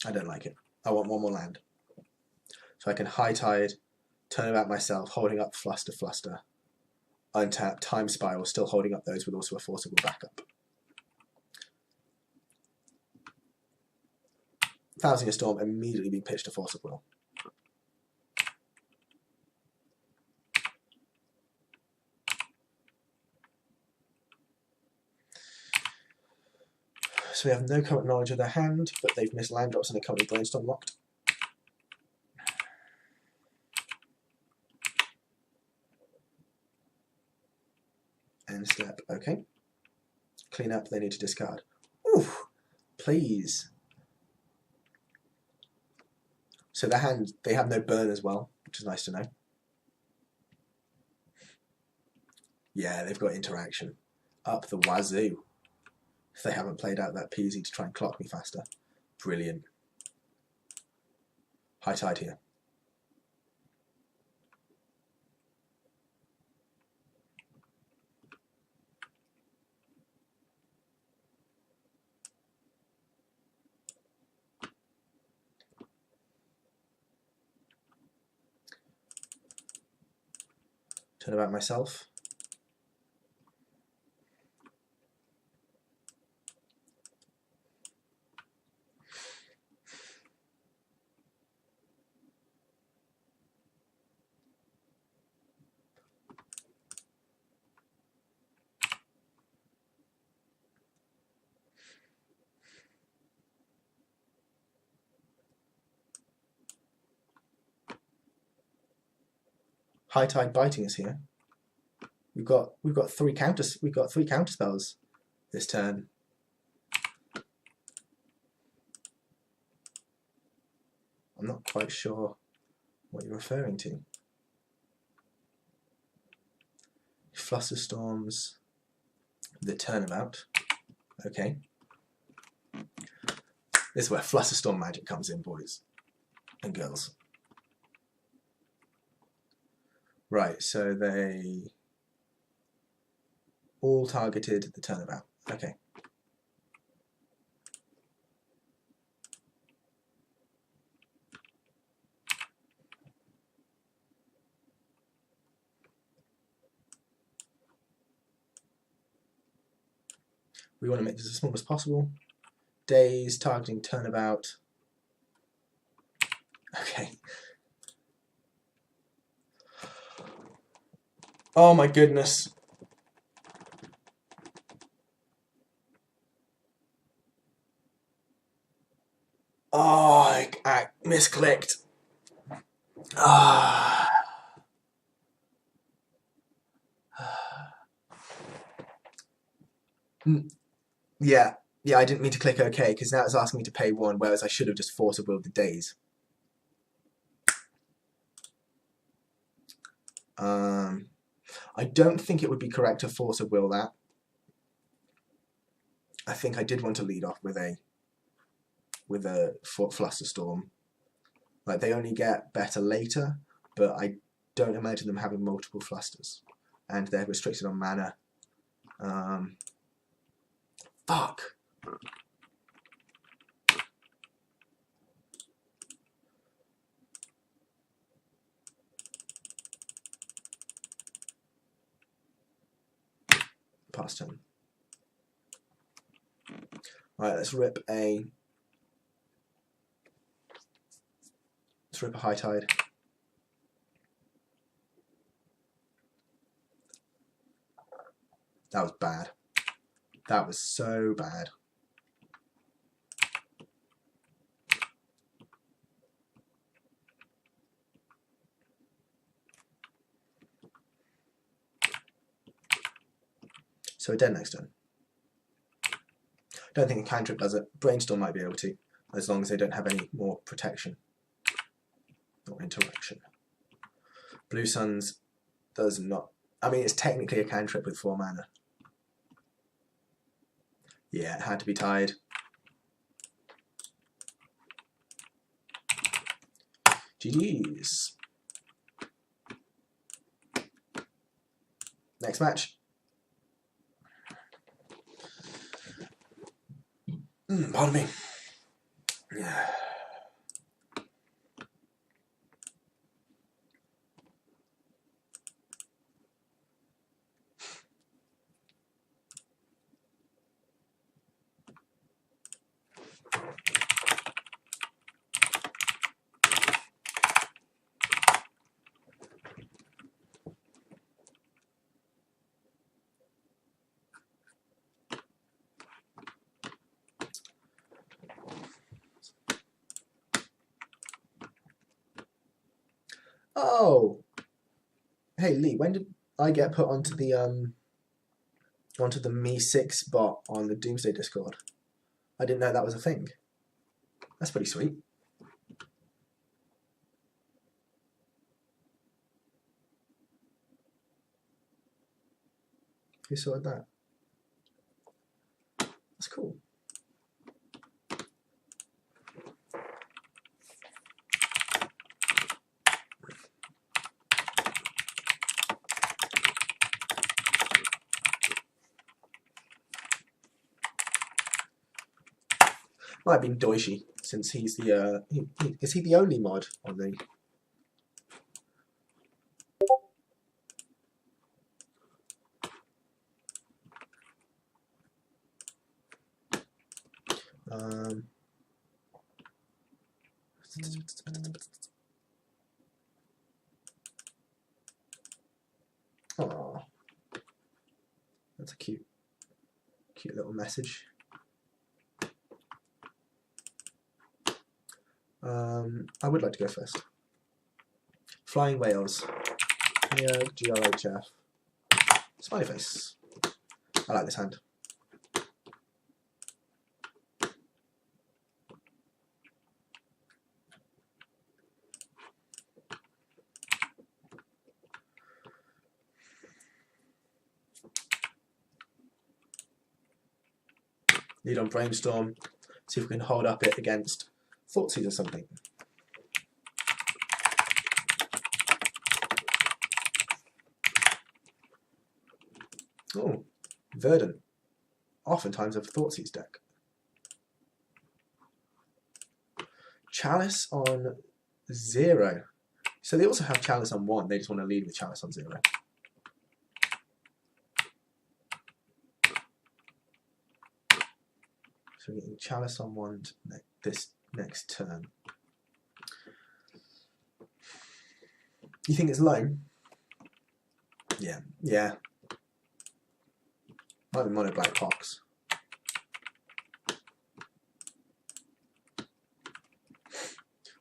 I don't like it. I want 1 more land. So I can High Tide, turn about myself, holding up Fluster, untap, Time Spiral, still holding up those with also a forcible backup. 1,000-Year Storm immediately being pitched to Force of Will. So we have no current knowledge of their hand, but they've missed land drops and are currently Brainstorm locked. End step, okay. Clean up, they need to discard. Ooh, please. So their hand, they have no burn as well, which is nice to know. Yeah, they've got interaction. Up the wazoo. If they haven't played out that peasy to try and clock me faster. Brilliant. High Tide here. Turn about myself. High Tide biting us here. We've got 3 counters. We've got 3 counter spells this turn. I'm not quite sure what you're referring to. Flusterstorms, the turnabout. Okay. This is where Flusterstorm magic comes in, boys and girls. Right, so they all targeted the turnabout. Okay. We want to make this as small as possible. Days targeting turnabout. Okay. Oh my goodness. Oh, I misclicked. Ah. Yeah, I didn't mean to click OK because now it's asking me to pay 1, whereas I should have just force-willed the days. I don't think it would be correct to force-will that. I think I did want to lead off with a Flusterstorm. Like, they only get better later, but I don't imagine them having multiple flusters, and they're restricted on mana. Fuck. Past turn. Alright, let's rip a High Tide. That was bad. That was so bad. So we're dead next turn. Don't think a cantrip does it. Brainstorm might be able to, as long as they don't have any more protection or interaction. Blue Suns does not. I mean, it's technically a cantrip with 4 mana. Yeah, it had to be tied. GG's. Next match. Pardon me. Yeah. Oh, hey Lee, when did I get put onto the Me6 bot on the Doomsday Discord? I didn't know that was a thing. That's pretty sweet. Who sorted that? That's cool. Might have been Doishi, since he's the is he the only mod on the? Oh, that's a cute little message. I would like to go first. Flying Whales. Yeah, GRHF. Smiley face. I like this hand. Lead on Brainstorm. See if we can hold up it against Thoughtseize or something. Oh, Verdant. Oftentimes a Thoughtseize deck. Chalice on 0. So they also have Chalice on 1. They just want to lead with Chalice on 0. So we're getting Chalice on 1 this next turn. You think it's low? Yeah. Might be mono black Pox.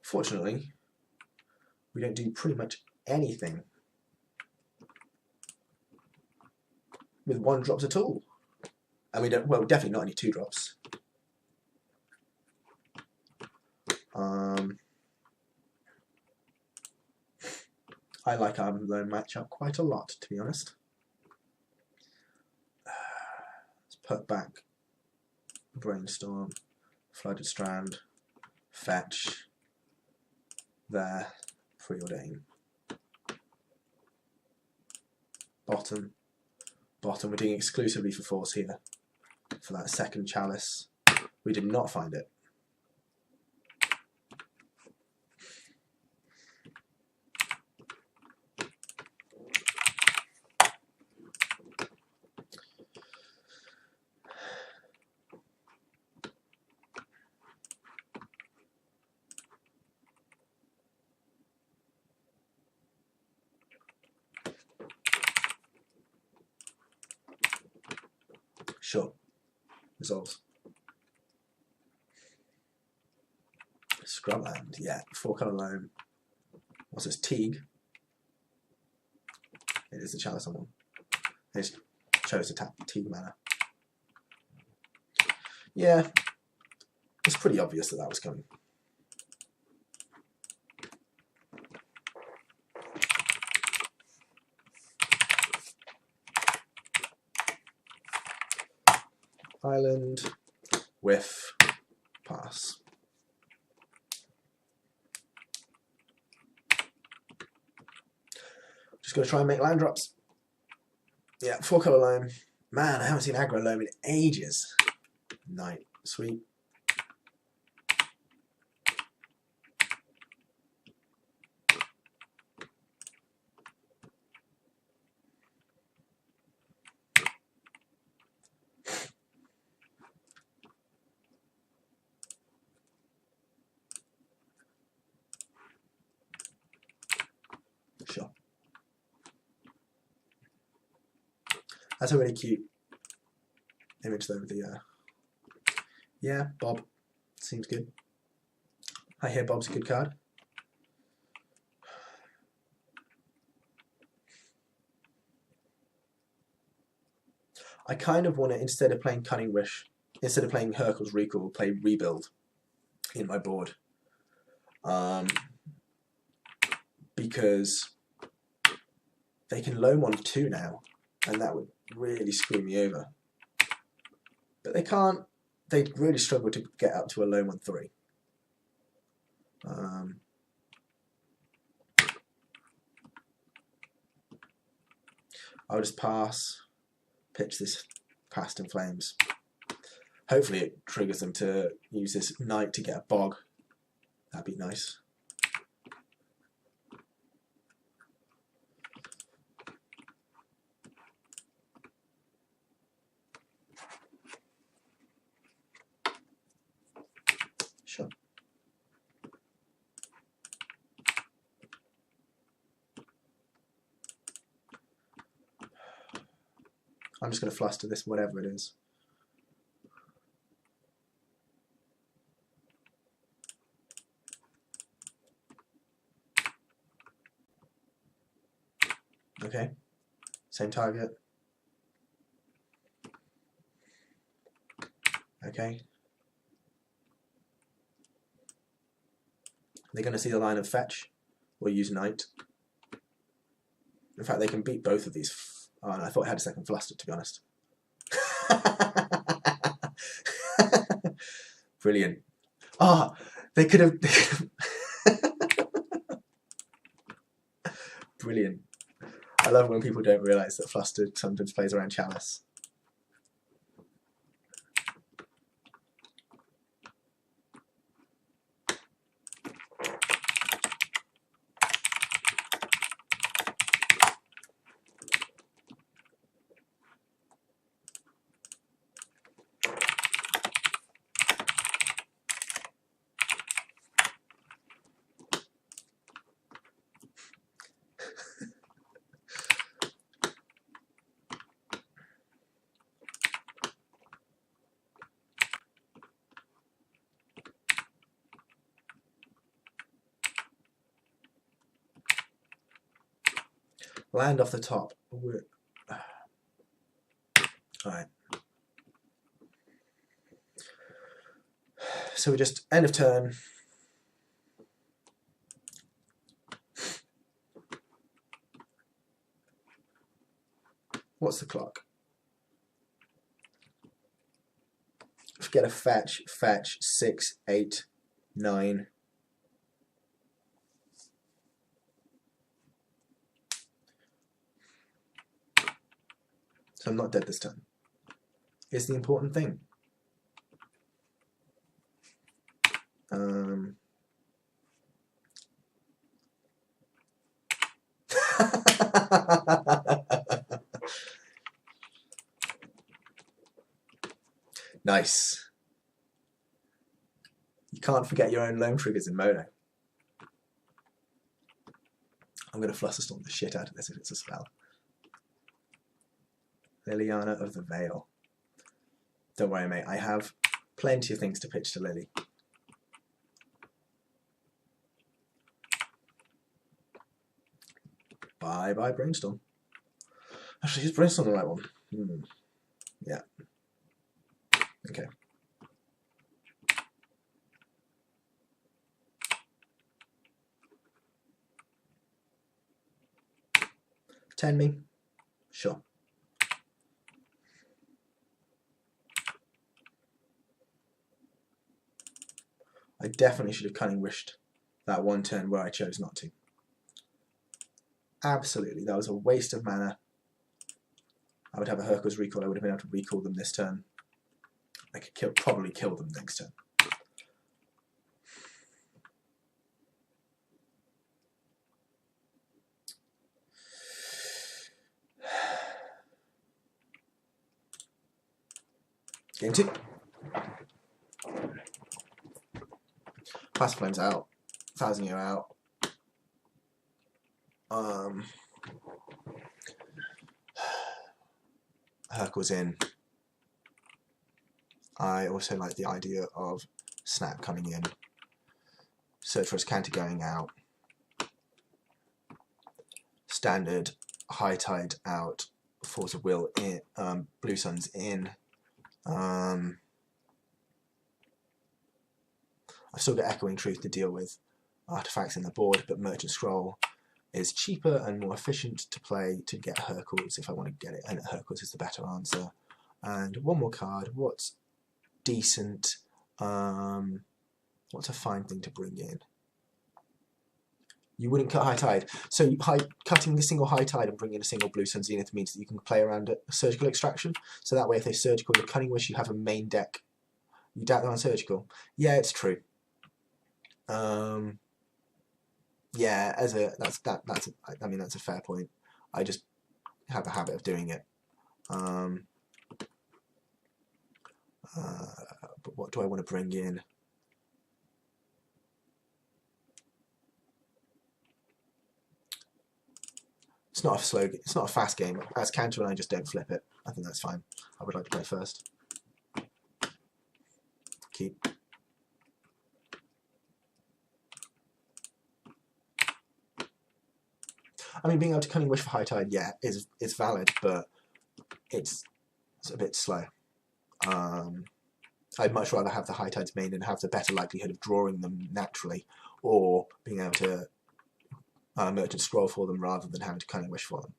Fortunately, we don't do pretty much anything with 1 drops at all. And we don't, well, definitely not any 2 drops. I like our lone matchup quite a lot, to be honest. Let's put back Brainstorm, Flooded Strand, Fetch, there, Preordain. Bottom, we're doing exclusively for Force here, for that second Chalice. We did not find it. Sure. Resolves. Scrubland, yeah. 4-colour loam. What's this? Teague. It is the Chalice on 1. I just chose to tap Teague mana. Yeah. It's pretty obvious that was coming. Island, whiff, pass. Just going to try and make land drops. Yeah, 4-colour loam. Man, I haven't seen aggro loam in ages. Night, sweet. Sure. That's a really cute image though. Yeah, Bob. Seems good. I hear Bob's a good card. I kind of want to, instead of playing Cunning Wish, instead of playing Hercule's Recall, play Rebuild in my board. Because they can loam on 2 now, and that would really screw me over. But they can't. They really struggle to get up to a loam on 3. I'll just pass, pitch this Past in Flames. Hopefully it triggers them to use this Knight to get a bog. That'd be nice. Sure. I'm just going to fluster this, whatever it is. Okay, same target. Okay. They're going to see the line of fetch or use Knight. In fact, they can beat both of these. Oh, and I thought I had a second fluster, to be honest. Brilliant. Ah, they could have... Brilliant. I love when people don't realise that Flustered sometimes plays around Chalice. Land off the top. Alright. So we just end of turn. What's the clock? Get a fetch, 6, 8, 9. So I'm not dead this time. Is the important thing. Nice. You can't forget your own lone triggers in Mono. I'm going to Flusterstorm the shit out of this if it's a spell. Liliana of the Veil. Don't worry, mate. I have plenty of things to pitch to Lily. Bye-bye, Brainstorm. Actually, is Brainstorm the right one? Yeah. Okay. Ten me? Sure. I definitely should have Cunning Wished that one turn where I chose not to. Absolutely, that was a waste of mana. I would have a Hercules recall, I would have been able to recall them this turn. I could probably kill them next turn. Game 2. Plasma Flame's out. 1,000 Year out. Hercules in. I also like the idea of Snap coming in. Search for his counter going out. Standard High Tide out. Force of Will in. Blue Sun's in. I've still got Echoing Truth to deal with. Artifacts in the board, but Merchant Scroll is cheaper and more efficient to play to get Hercules if I want to get it, and Hercules is the better answer. And one more card. What's decent? What's a fine thing to bring in? You wouldn't cut High Tide. So cutting a single High Tide and bringing in a single Blue Sun Zenith means that you can play around a Surgical Extraction. So that way if they Surgical your Cunning Wish, you have a main deck. You doubt they're on Surgical? Yeah, it's true. Yeah, that's a fair point. I just have a habit of doing it. But what do I want to bring in? It's not a fast game. As counter, and I just don't flip it. I think that's fine. I would like to play first. Keep. I mean, being able to Cunning Wish for High Tide, yeah, is valid, but it's a bit slow. I'd much rather have the High Tides main and have the better likelihood of drawing them naturally, or being able to Merchant Scroll for them rather than having to Cunning Wish for them,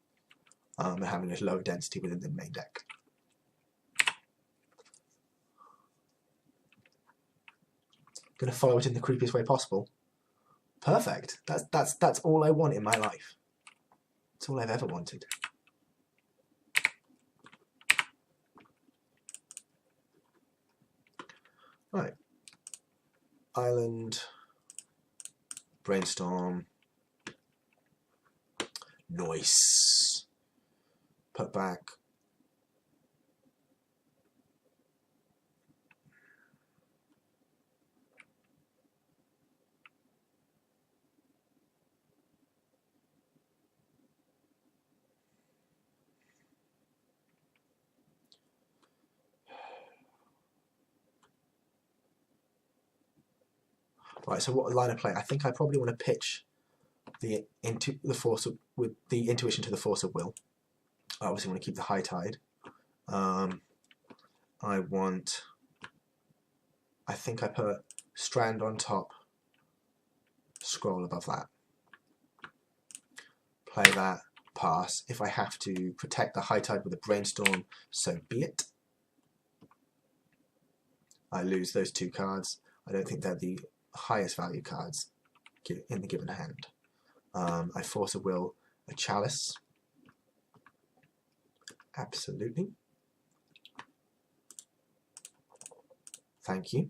and having a lower density within the main deck. going to follow it in the creepiest way possible. Perfect. That's all I want in my life. That's all I've ever wanted. Right. Island. Brainstorm. Noise. Put back. Right, so what line of play? I think I probably want to pitch the force of, with the intuition to the force of will. I obviously want to keep the high tide. I think I put strand on top, scroll above that. Play that, pass. If I have to protect the high tide with a brainstorm, so be it. I lose those 2 cards. I don't think they're the highest value cards in the given hand. I force a will, a chalice. Absolutely. Thank you.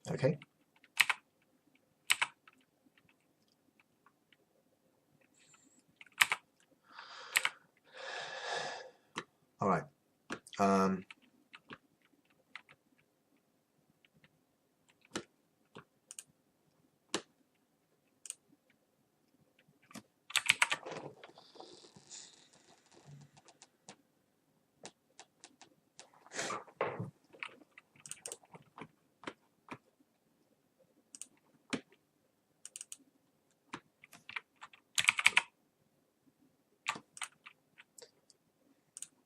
Okay. All right.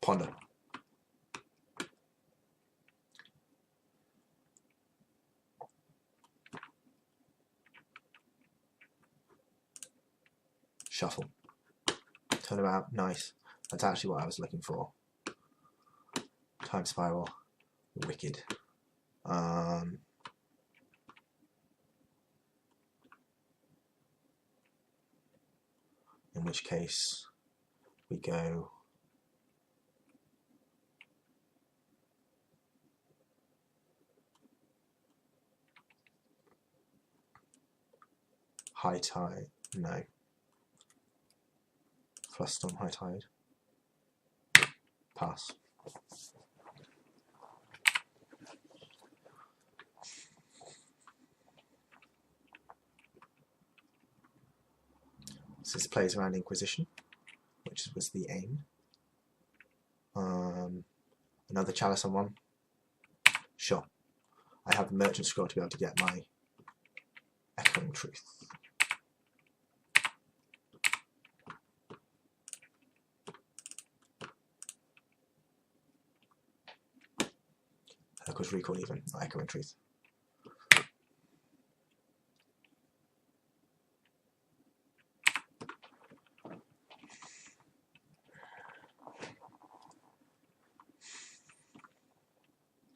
Ponder. Shuffle. Turn about. Nice. That's actually what I was looking for. Time spiral. Wicked. In which case we go high tide. No. Flusterstorm, high tide. Pass. So this plays around Inquisition, which was the aim. Another chalice on one. Sure. I have the Merchant Scroll to be able to get my Echoing Truth. Hercule's Recall even, not Echoing Truth.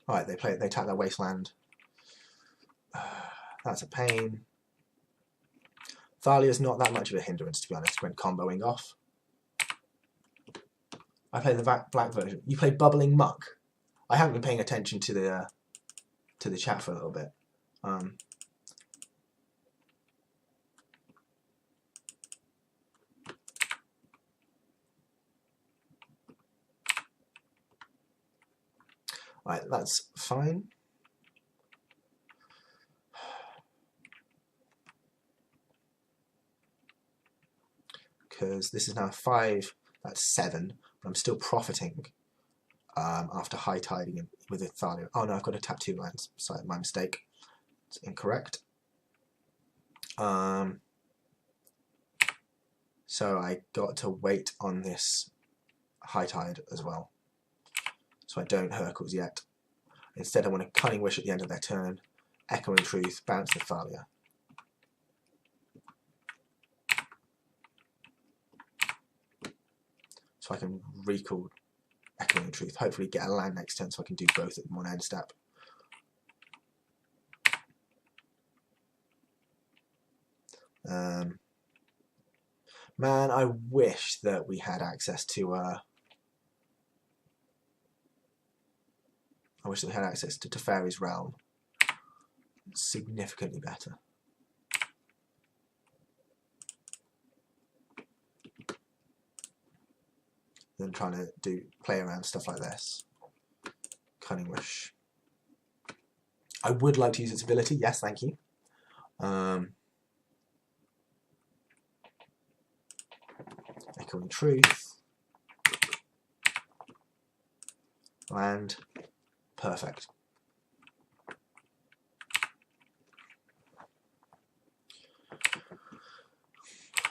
Right, they attack their Wasteland. That's a pain. Thalia's not that much of a hindrance, to be honest, when comboing off. I play the black version. You play Bubbling Muck. I haven't been paying attention to the chat for a little bit. Right, that's fine. Because this is now 5, that's 7, but I'm still profiting after high tiding with a Thalia. Oh no, I've got to tap 2 lands. Sorry, my mistake. It's incorrect. So I got to wait on this high tide as well. So I don't Hercules yet. Instead I want a Cunning Wish at the end of their turn, Echoing Truth, bounce the Thalia. So I can recall Echoing Truth, hopefully get a land next turn so I can do both at one end step. Man, I wish that we had access to Teferi's realm. Significantly better. Than trying to play around stuff like this. Cunning Wish. I would like to use its ability. Yes, thank you. Echoing Truth. Land. Perfect.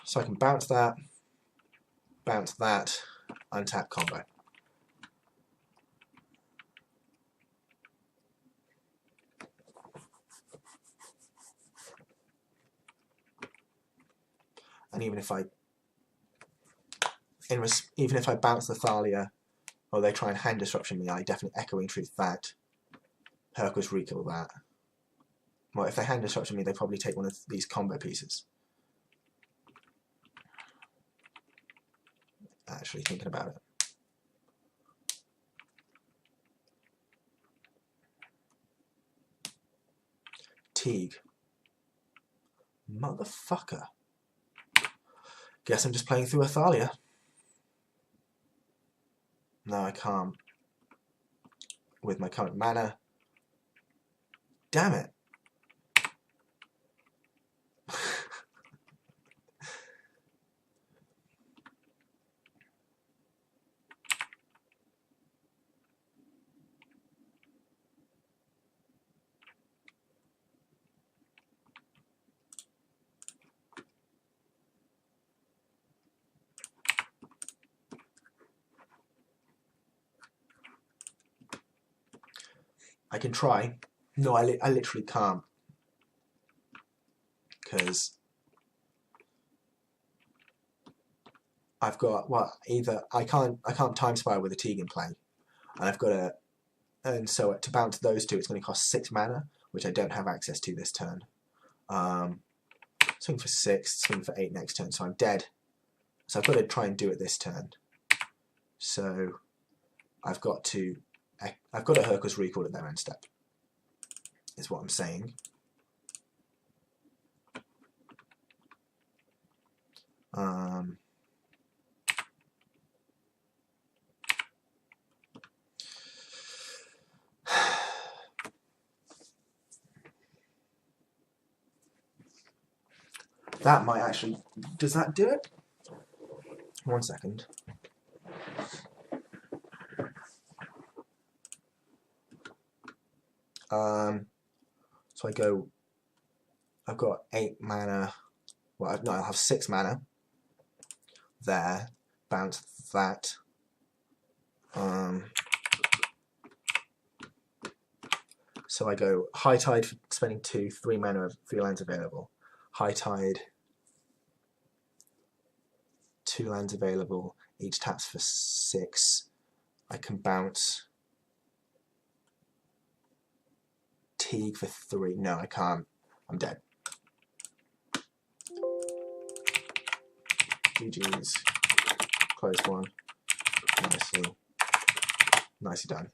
So I can bounce that, untap combo. And even if I bounce the Thalia, or they try and hand disruption me, I definitely Echoing Truth that. Hercules Recall that. Well, if they hand disruption me, they probably take one of these combo pieces. Actually thinking about it. Teague. Motherfucker. Guess I'm just playing through a Thalia. No, I can't. With my current mana. Damn it. I can try. No, I literally can't. Because I've got, well, either I can't Time Spiral with a Teague in play, and I've got to, and so to bounce those two, it's going to cost 6 mana, which I don't have access to this turn. Swing for 6, swing for 8 next turn, so I'm dead. So I've got to try and do it this turn. So I've got to Hercules Recall at their end step. Is what I'm saying. That might actually... Does that do it? 1 second. So I go... I've got 8 mana... Well, no, I'll have 6 mana. There. Bounce that. So I go High Tide for spending 2, 3 mana of 3 lands available. High Tide... 2 lands available, each taps for 6. I can bounce Teague for 3. No, I can't. I'm dead. GG's. Close one. Nicely done.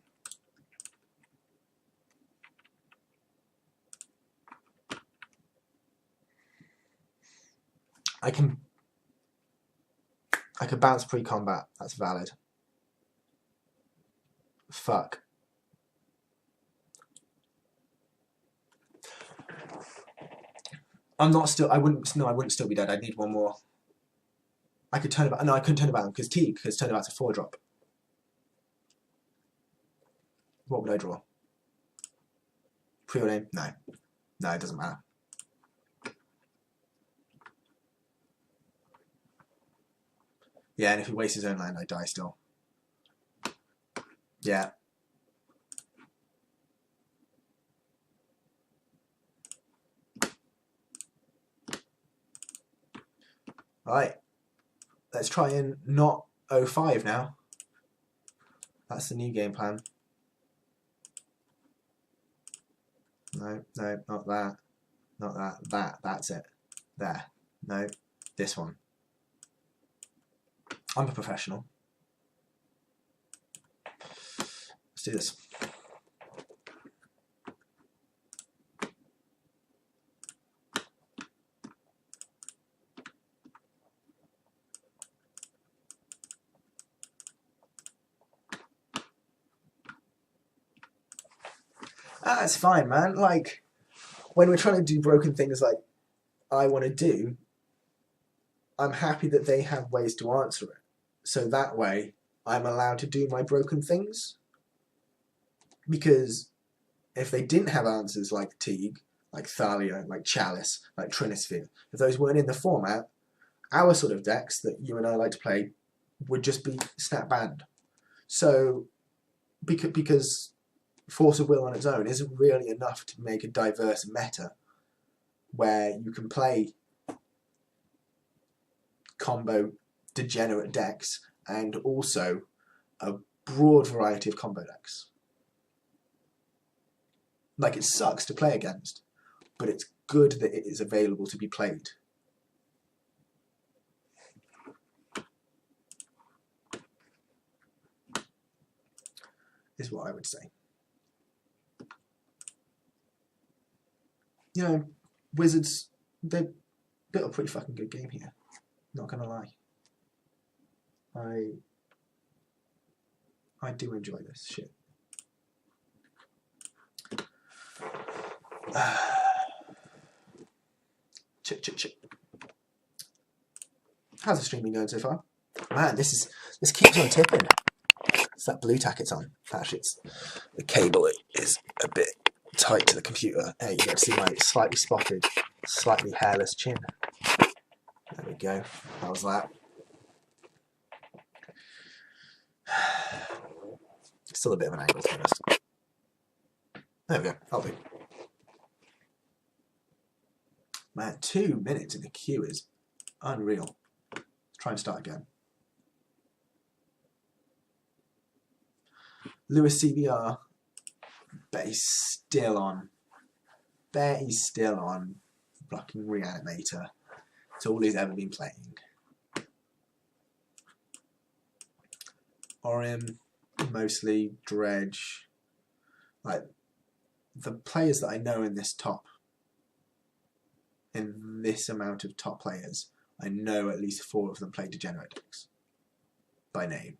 I could bounce pre-combat. That's valid. Fuck. I'm not still. I wouldn't still be dead. I'd need one more. I could turn it back. No, I couldn't turn it back because Teague, because turn it back to 4-drop. What would I draw? Preordain? No. No, it doesn't matter. Yeah, and if he wastes his own land, I die still. Yeah. Alright. Let's try and not 05 now. That's the new game plan. No, no, not that. Not that. That's it. There. No, this one. I'm a professional. Let's do this. Ah, it's fine, man. Like, when we're trying to do broken things like I want to do, I'm happy that they have ways to answer it. So that way, I'm allowed to do my broken things. Because if they didn't have answers like Teague, like Thalia, like Chalice, like Trinisphere, if those weren't in the format, our sort of decks that you and I like to play would just be snap banned. So, because Force of Will on its own isn't really enough to make a diverse meta where you can play combo degenerate decks and also a broad variety of combo decks. Like, it sucks to play against, but it's good that it is available to be played. Is what I would say. You know, Wizards, they built a pretty fucking good game here. Not gonna lie. I do enjoy this shit. Chip. How's the streaming going so far? Man, this keeps on tipping. It's that blue tack it's on. Actually, the cable is a bit tight to the computer. Hey, you get to see my slightly spotted, slightly hairless chin. There we go. How's that? Still a bit of an angle, to be honest. There we go. I'll do. Man, 2 minutes in the queue is unreal. Let's try and start again. Lewis CBR. Bet he's still on. Bet he's still on. Fucking Reanimator. It's all he's ever been playing. Orim, mostly Dredge. Like, the players that I know in this amount of top players, I know at least 4 of them play degenerate decks by name,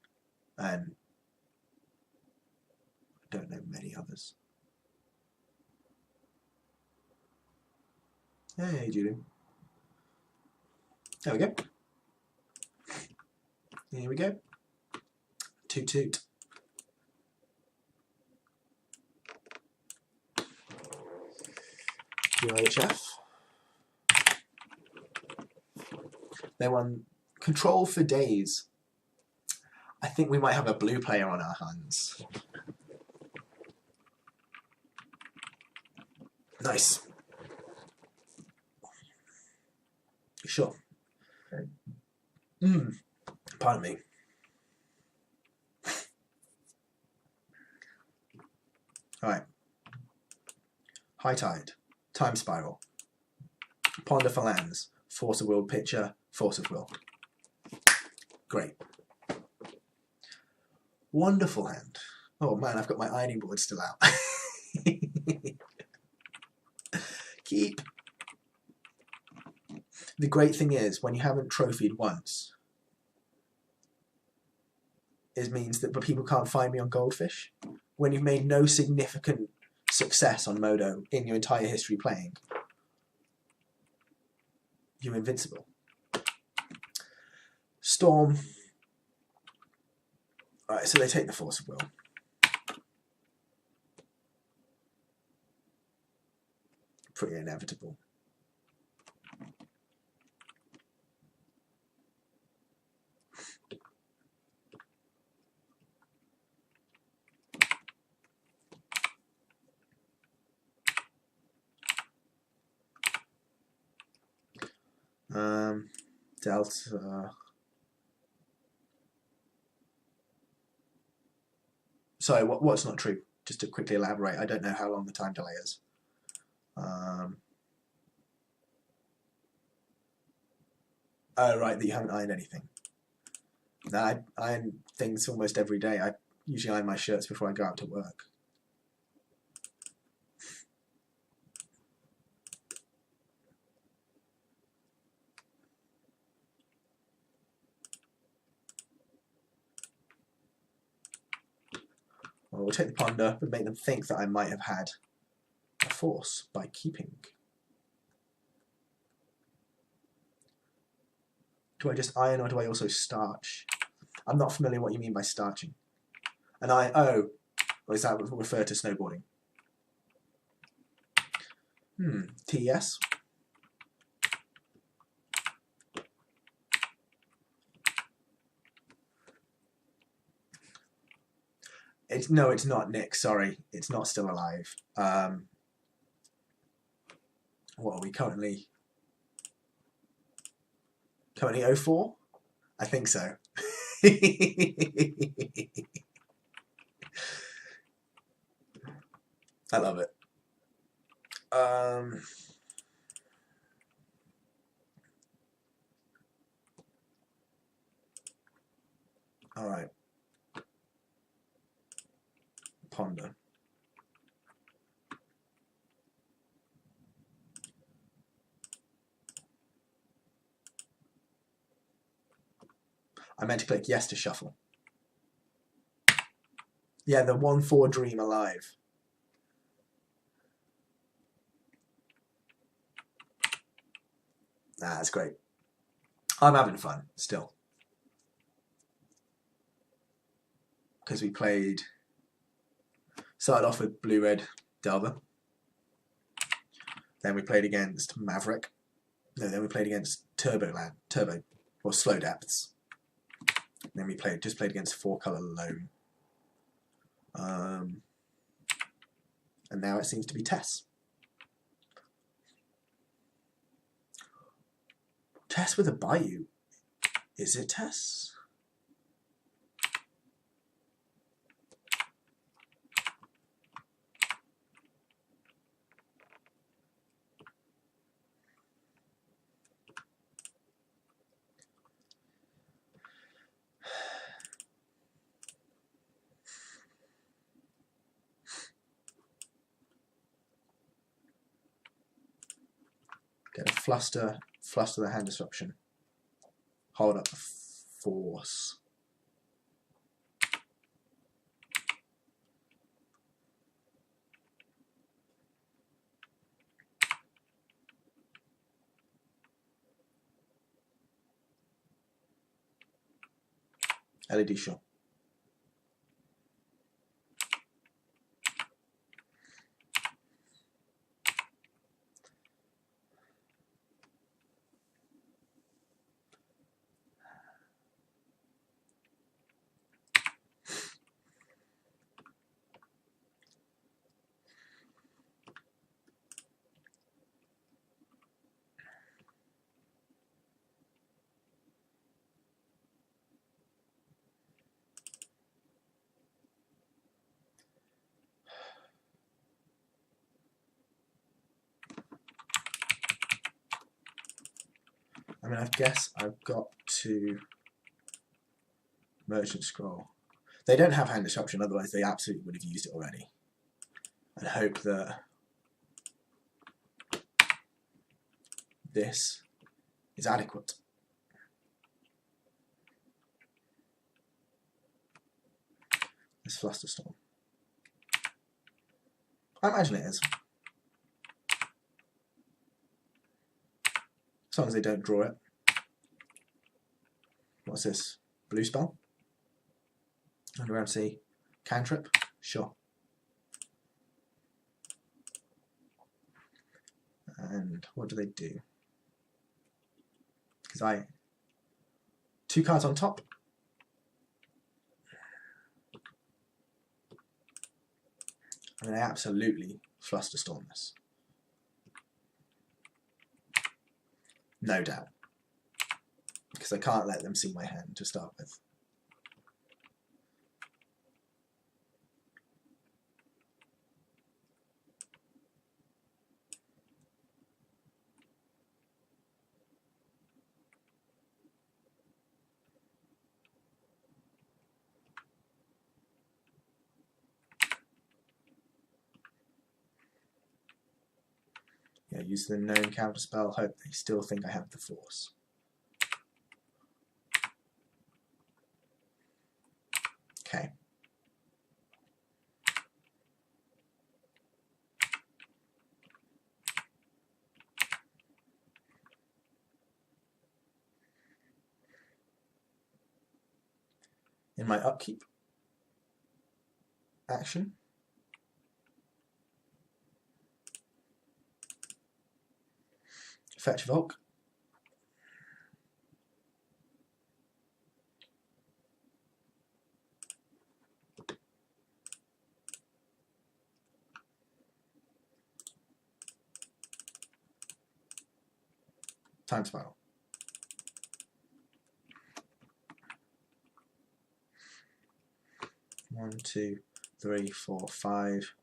and I don't know many others. Hey, Julie. There we go. Here we go. Toot toot. UIHF. They won Control for days. I think we might have a blue player on our hands. Nice. Sure. Pardon me. Alright. High Tide. Time Spiral. Ponder for lands. Force of Will Pitcher. Force of Will. Great. Wonderful hand. Oh man, I've got my ironing board still out. Keep. The great thing is, when you haven't trophied once, it means that people can't find me on Goldfish. When you've made no significant success on Modo in your entire history playing, you're invincible. Storm. Alright, so they take the Force of Will. Pretty inevitable. Delta. Sorry, what's not true? Just to quickly elaborate, I don't know how long the time delay is. Oh, right, that you haven't ironed anything. No, I iron things almost every day. I usually iron my shirts before I go out to work. Well, we'll take the ponder, but make them think that I might have had a force by keeping. Do I just iron or do I also starch? I'm not familiar what you mean by starching. And or is that refer to snowboarding? TS? No, it's not Nick, sorry. It's not still alive. What are we currently? Currently 04? I think so. I love it. Alright. Ponder. I meant to click yes to shuffle. Yeah, the 1-4 dream alive. That's great. I'm having fun still. Because we started off with blue-red Delver. Then we played against Maverick. No, then we played against Turbo, or Slow Depths. And then we just played against 4-color Lone. And now it seems to be Tess. Tess with a Bayou. Is it Tess? Get a fluster the hand disruption. Hold up the force. LED shot. I mean, I guess I've got to Merchant Scroll. They don't have hand disruption, otherwise they absolutely would have used it already. And hope that this is adequate. This Flusterstorm. I imagine it is. As long as they don't draw it. What's this? Blue spell? Underground Sea. Cantrip? Sure. And what do they do? Because 2 cards on top. And I absolutely Flusterstorm this. No doubt. Because I can't let them see my hand to start with. Yeah, use the known counterspell, hope they still think I have the force. Okay. In my upkeep action, fetch Volk. Time Spiral. One, two, three, four, five.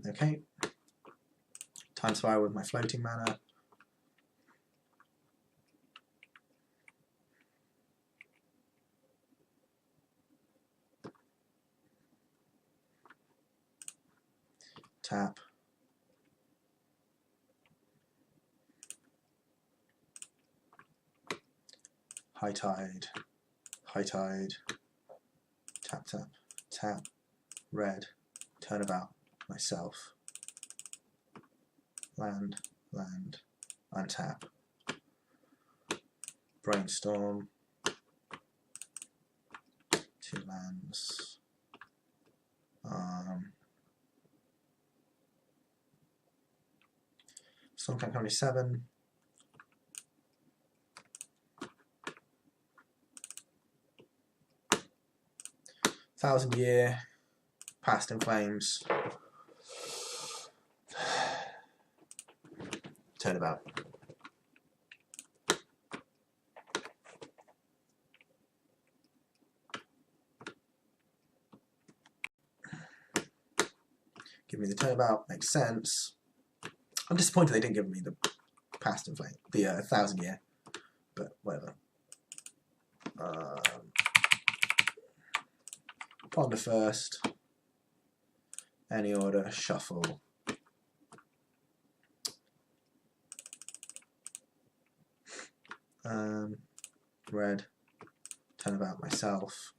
Okay. Time Spiral with my floating mana. Tap. High Tide. High Tide. Tap, tap, tap. Red. Turnabout. Myself. Land, land, untap. Brainstorm. 2 lands. Stormcloak Company 7. Thousand Year. Past in Flames. Turnabout. Give me the turnabout, makes sense. I'm disappointed they didn't give me the Past in Flame, the 1000 Year, but whatever. Ponder first. Any order, shuffle. Red. Turnabout myself.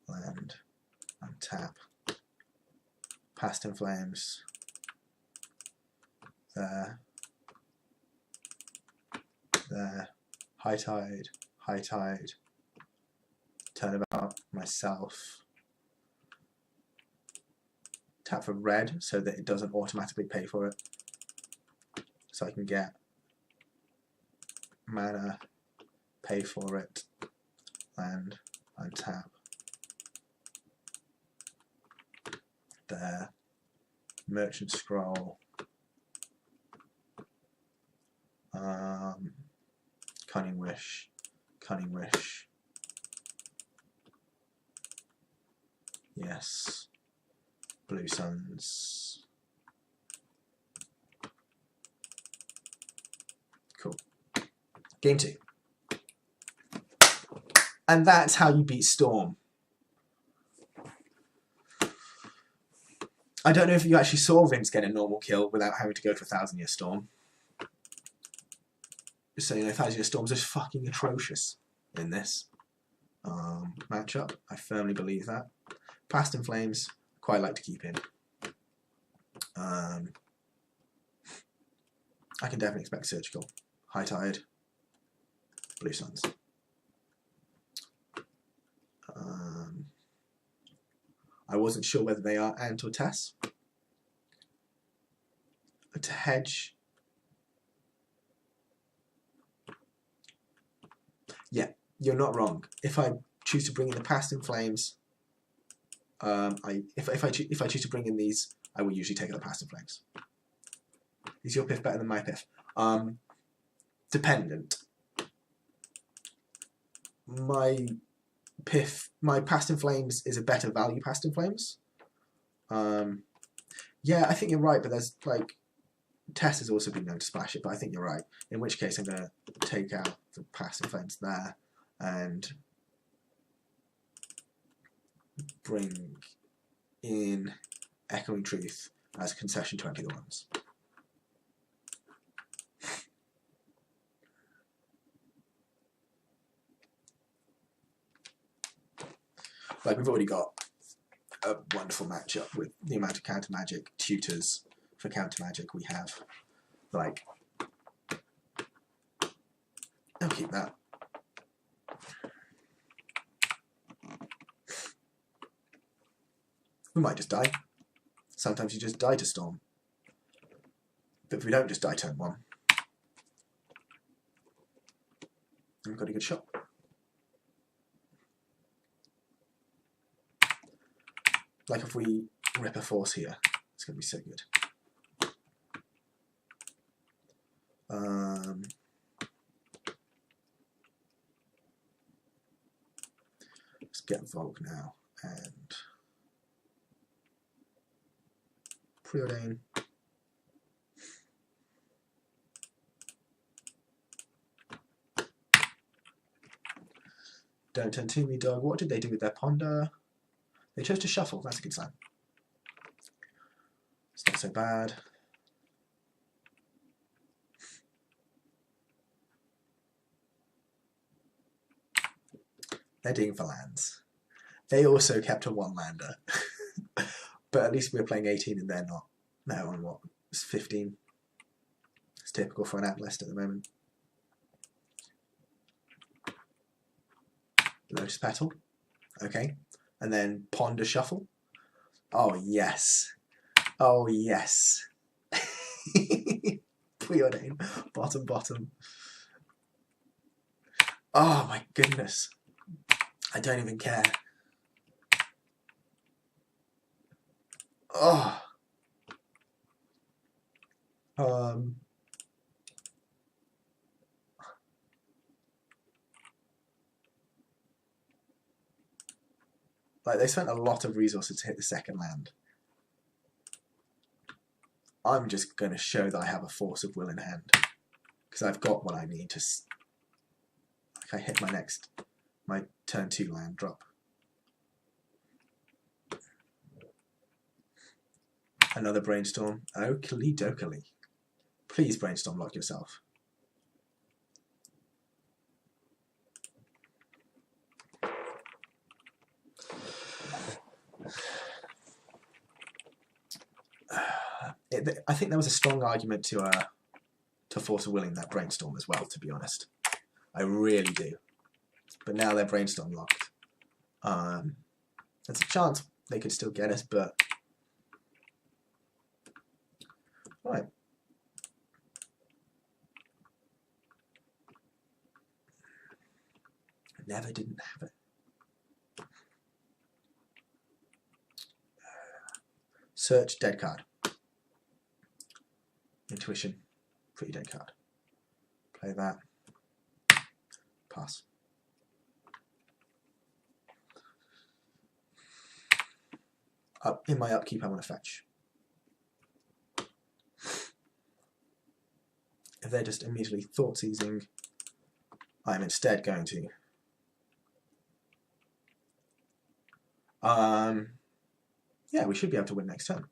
Land. Untap. Past in Flames. There. There. High Tide. High Tide. Turnabout myself. Tap for red so that it doesn't automatically pay for it. So I can get mana, pay for it, and untap. There. Merchant Scroll. Cunning Wish. Cunning Wish. Yes. Blue Suns. Cool. Game 2. And that's how you beat Storm. I don't know if you actually saw Vince get a normal kill without having to go to 1000 Year Storm. Just so you know, 1000 Year Storm's just fucking atrocious in this matchup. I firmly believe that. Past in Flames, quite like to keep in. I can definitely expect Surgical. High Tide. Blue Suns. I wasn't sure whether they are Ant or Tess. To hedge. Yeah, you're not wrong. If I choose to bring in the Past in Flames, if I choose to bring in these, I will usually take the Past in Flames. Is your piff better than my piff? Dependent. My Past in Flames is a better value Past in Flames. Yeah, I think you're right, but there's like Tess has also been known to splash it, but I think you're right. In which case, I'm going to take out the Past in Flames there and bring in Echoing Truth as a concession to empty the ones. Like, we've already got a wonderful matchup with the amount of counter magic tutors for counter magic we have. Like, I'll keep that. We might just die. Sometimes you just die to Storm. But if we don't just die turn 1, then we've got a good shot. Like, if we rip a Force here, it's going to be so good. Let's get Volk now and preordain. Don't turn to me, dog. What did they do with their ponder? They chose to shuffle. That's a good sign. It's not so bad. They're digging for lands. They also kept a 1-lander. But at least we're playing 18 and they're not. They're on what? It's 15. It's typical for an Atlas at the moment. Lotus Petal. Okay. And then Ponder Shuffle. Oh, yes. Oh, yes. Preordain. Bottom, bottom. Oh, my goodness. I don't even care. Oh. Like, they spent a lot of resources to hit the second land. I'm just going to show that I have a Force of Will in hand. Because I've got what I need to... Like, I hit my turn 2 land drop. Another Brainstorm. Oakley dokily. Please Brainstorm lock yourself. I think there was a strong argument to Force of Willing that Brainstorm as well, to be honest. I really do. But now they're Brainstorm locked. There's a chance they could still get us, but... Right. Never didn't have it. Search, dead card. Intuition, pretty dead card. Play that. Pass. In my upkeep, I want to fetch. If they're just immediately thought seizing, I'm instead going to yeah, we should be able to win next turn.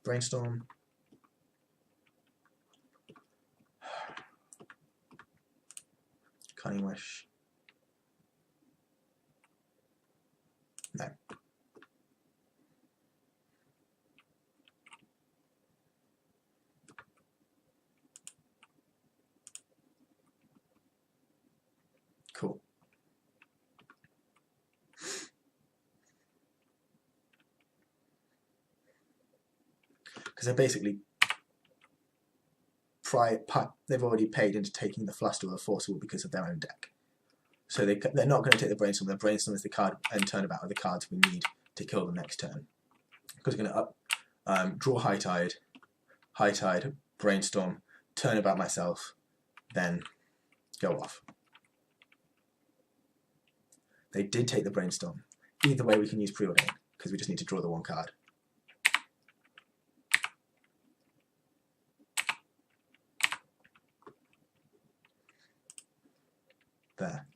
Brainstorm. Cunning Wish. No. Cool. Because they're basically they've already paid into taking the Fluster or Forcible because of their own deck. So they're not going to take the Brainstorm. The Brainstorm is the card and turnabout of the cards we need to kill them next turn. Because we're going to draw High Tide, Brainstorm, turnabout myself, then go off. They did take the Brainstorm. Either way we can use Preordain, because we just need to draw the one card. There.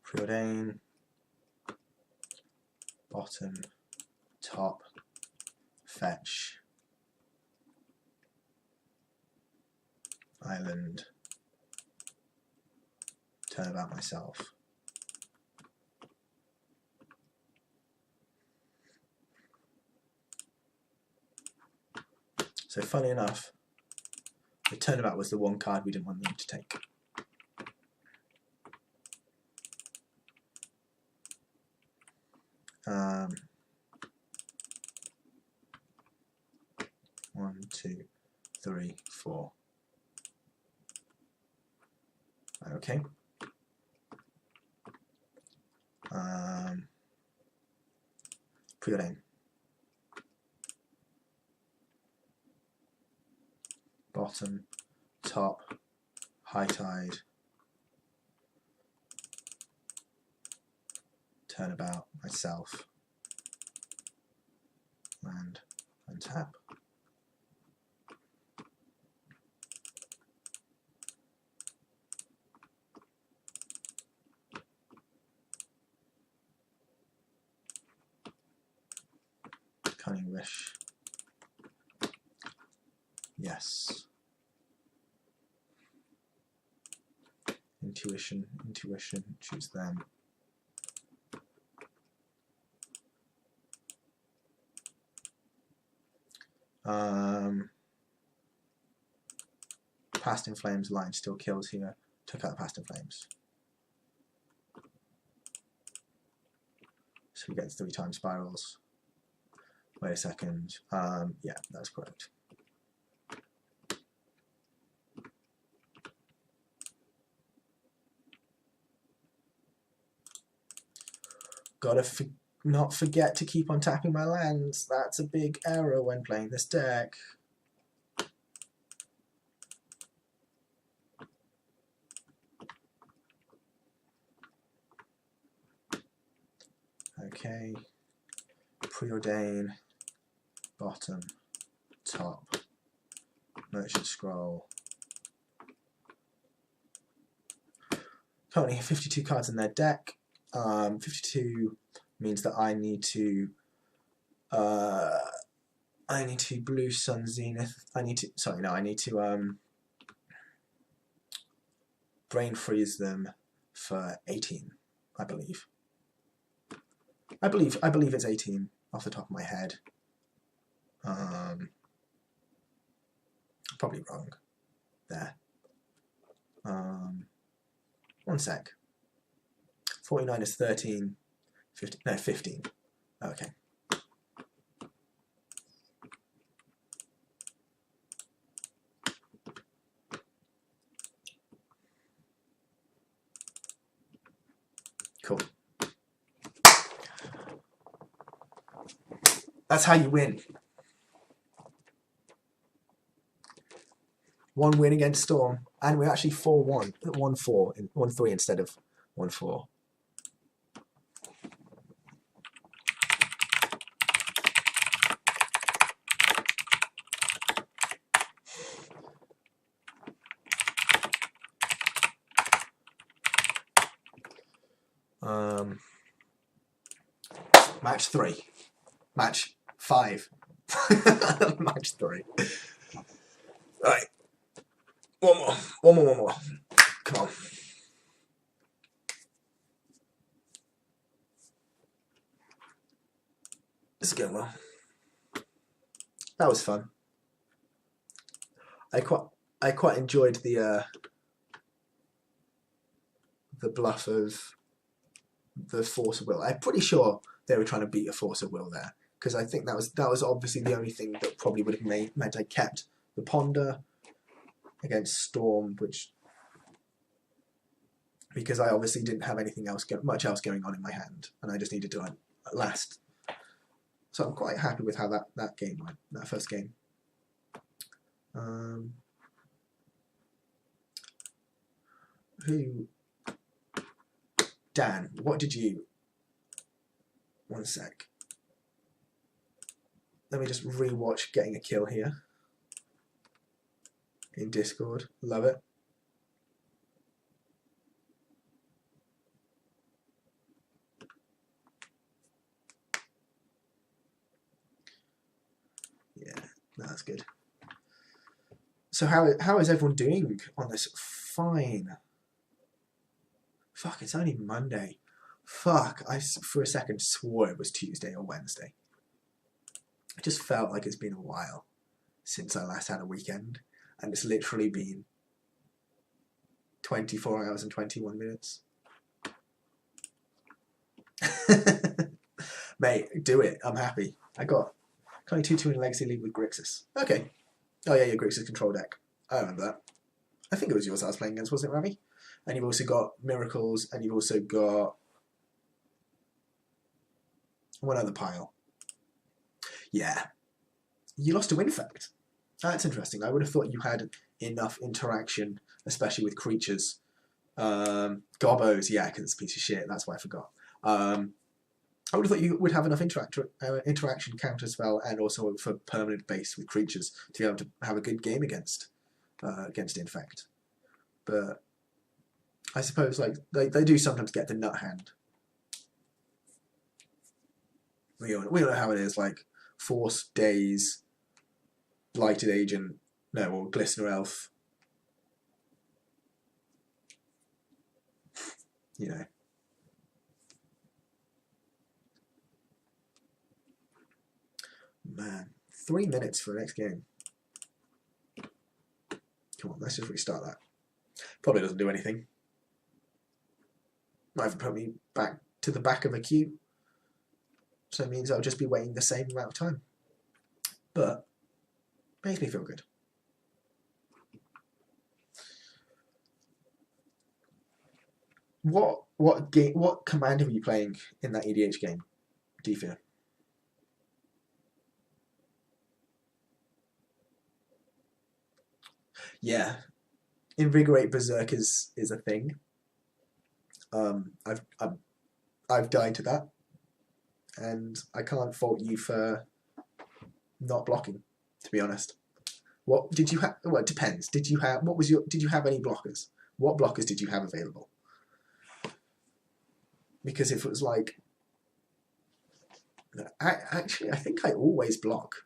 Preordain, bottom, top, fetch, island, turn about myself. So funny enough, the turnabout was the one card we didn't want them to take. One, two, three, four. Okay. Preordain. Bottom, top, high tide, turnabout, myself, land, untap. Cunning Wish. Yes. Intuition, choose them. Past in Flames line still kills here. Took out Past in Flames. So we get 3 times spirals. Wait a second. Yeah, that's correct. Gotta not forget to keep on tapping my lands. That's a big error when playing this deck. Okay. Preordain, bottom, top, Merchant Scroll. Currently 52 cards in their deck. 52 means that I need to Blue Sun Zenith. I need to Brain Freeze them for 18, I believe. I believe it's 18 off the top of my head. Probably wrong there. One sec. 49 is 13. 15. No, 15. Okay. Cool. That's how you win. 1 win against Storm, and we're actually 4-1, 1-4, 1-3 instead of 1-4. Match 3. Match 5. Match 3. Right. One more. Come on. This is going well. That was fun. I quite enjoyed the bluff of the Force of Will. I'm pretty sure they were trying to beat a Force of Will there, because I think that was obviously the only thing that probably would have meant I kept the Ponder against Storm, because I obviously didn't have anything else, much else going on in my hand, and I just needed to last. So I'm quite happy with how that game went, that first game. Dan, what did you... One sec. Let me just re-watch getting a kill here in Discord. Love it. Yeah, that's good. So how is everyone doing on this? Fine. Fuck, it's only Monday. Fuck, I for a second swore it was Tuesday or Wednesday. It just felt like it's been a while since I last had a weekend, and it's literally been 24 hours and 21 minutes. Mate, do it. I'm happy. I got only 2-2 in Legacy League with Grixis. Okay. Oh yeah, your Grixis control deck. I remember that. I think it was yours I was playing against, wasn't it, Rami? And you've also got Miracles, and you've also got one other pile. Yeah. You lost to Infect. That's interesting. I would have thought you had enough interaction, especially with creatures. Gobbos, yeah, because it's a piece of shit. That's why I forgot. I would have thought you would have enough interaction, counter spell, and also for permanent base with creatures to be able to have a good game against Infect. But I suppose like they do sometimes get the nut hand. We all know how it is. Like Force, Daze, Blighted Agent, no, or Glistener Elf. You know. Man, 3 minutes for the next game. Come on, let's just restart that. Probably doesn't do anything. Might even put me back to the back of a queue. So it means I'll just be waiting the same amount of time. But makes me feel good. What commander were you playing in that EDH game, do you feel? Yeah, Invigorate Berserk is a thing. I've died to that, and I can't fault you for not blocking. To be honest, what did you have? Well, it depends. Did you have Did you have any blockers? What blockers did you have available? Because if it was like, actually, I think I always block.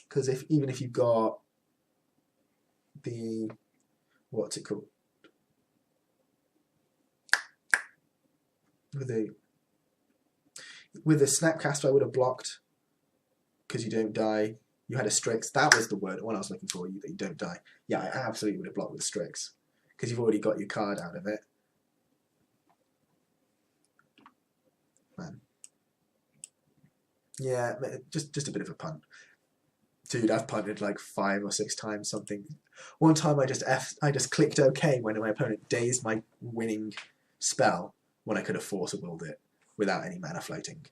Because even if you've got the, what's it called? With the Snapcaster, I would have blocked because you don't die. You had a Strix. That was the word when I was looking for you, that you don't die. Yeah, I absolutely would have blocked with Strix because you've already got your card out of it. Man. Yeah, just a bit of a punt. Dude, I've punted like 5 or 6 times something. One time I just clicked OK when my opponent dazed my winning spell when I could have force willed it without any mana floating.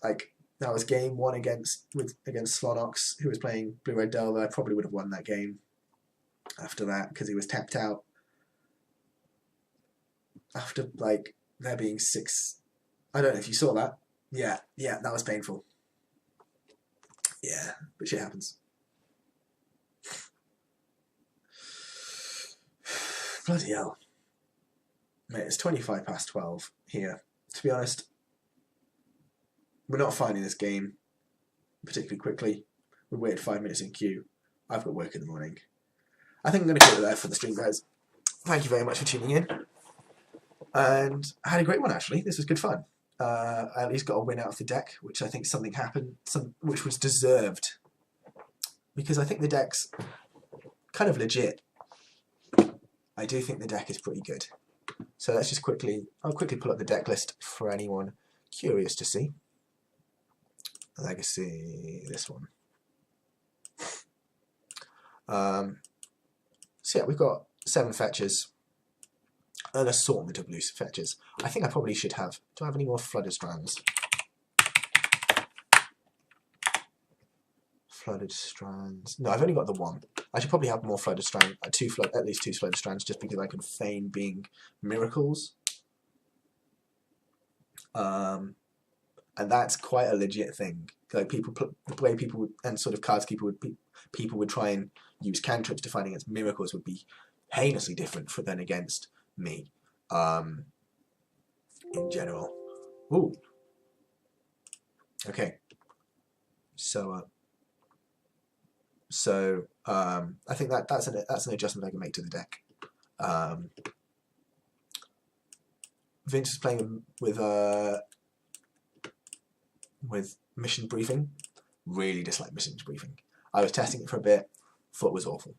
Like that was game 1 against Slonox, who was playing Blue Red Delver. I probably would have won that game after that because he was tapped out. After like there being 6, I don't know if you saw that. Yeah, that was painful. Yeah, but shit happens. Bloody hell. Mate, it's 25 past 12 here. To be honest, we're not finding this game particularly quickly. We waited 5 minutes in queue. I've got work in the morning. I think I'm going to put it there for the stream, guys. Thank you very much for tuning in. And I had a great one, actually. This was good fun. I at least got a win out of the deck, which I think something happened, which was deserved. Because I think the deck's kind of legit. I do think the deck is pretty good. So let's just I'll quickly pull up the deck list for anyone curious to see. Legacy, this one. So yeah, we've got 7 fetches. An assortment of loose fetches. I think I probably should have. Do I have any more Flooded Strands? Flooded Strands. No, I've only got the 1. I should probably have more Flooded Strands. At least 2 Flooded Strands, just because I can feign being Miracles. and that's quite a legit thing. Like the way people and sort of cards people would try and use cantrips to fight against miracles would be heinously different than against me, in general. Ooh. Okay. So I think that's an adjustment I can make to the deck. Vince is playing with mission briefing. Really dislike mission briefing. I was testing it for a bit. Thought it was awful.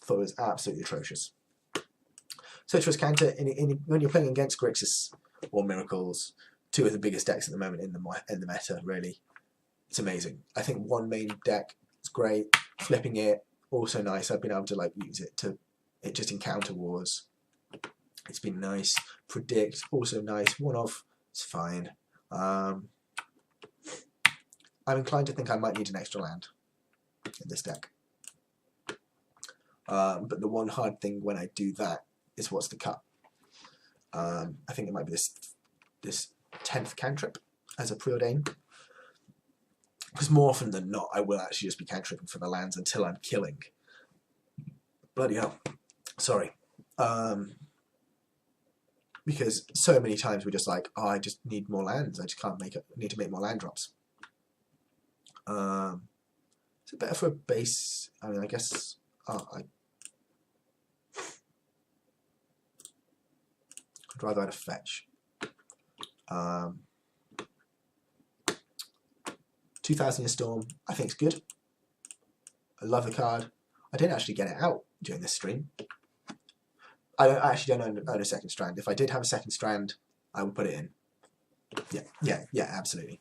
Thought it was absolutely atrocious. Search for its counter when you're playing against Grixis or Miracles, two of the biggest decks at the moment in the meta. Really, it's amazing. I think one main deck is great. Flipping it also nice. I've been able to like use it just in counter wars. It's been nice. Predict also nice. One off, it's fine. I'm inclined to think I might need an extra land in this deck. But the one hard thing when I do that is what's the cut. I think it might be this 10th cantrip as a preordain. Because more often than not, I will actually just be cantripping for the lands until I'm killing. Bloody hell. Sorry. Because so many times we're just like, oh, I just need more lands. I just can't make it. I need to make more land drops. Is it better for a base? I mean, I guess. I'd rather add a fetch. 2000-Year Storm, I think it's good. I love the card. I didn't actually get it out during this stream. I actually don't own a second strand. If I did have a second strand, I would put it in. Yeah, absolutely.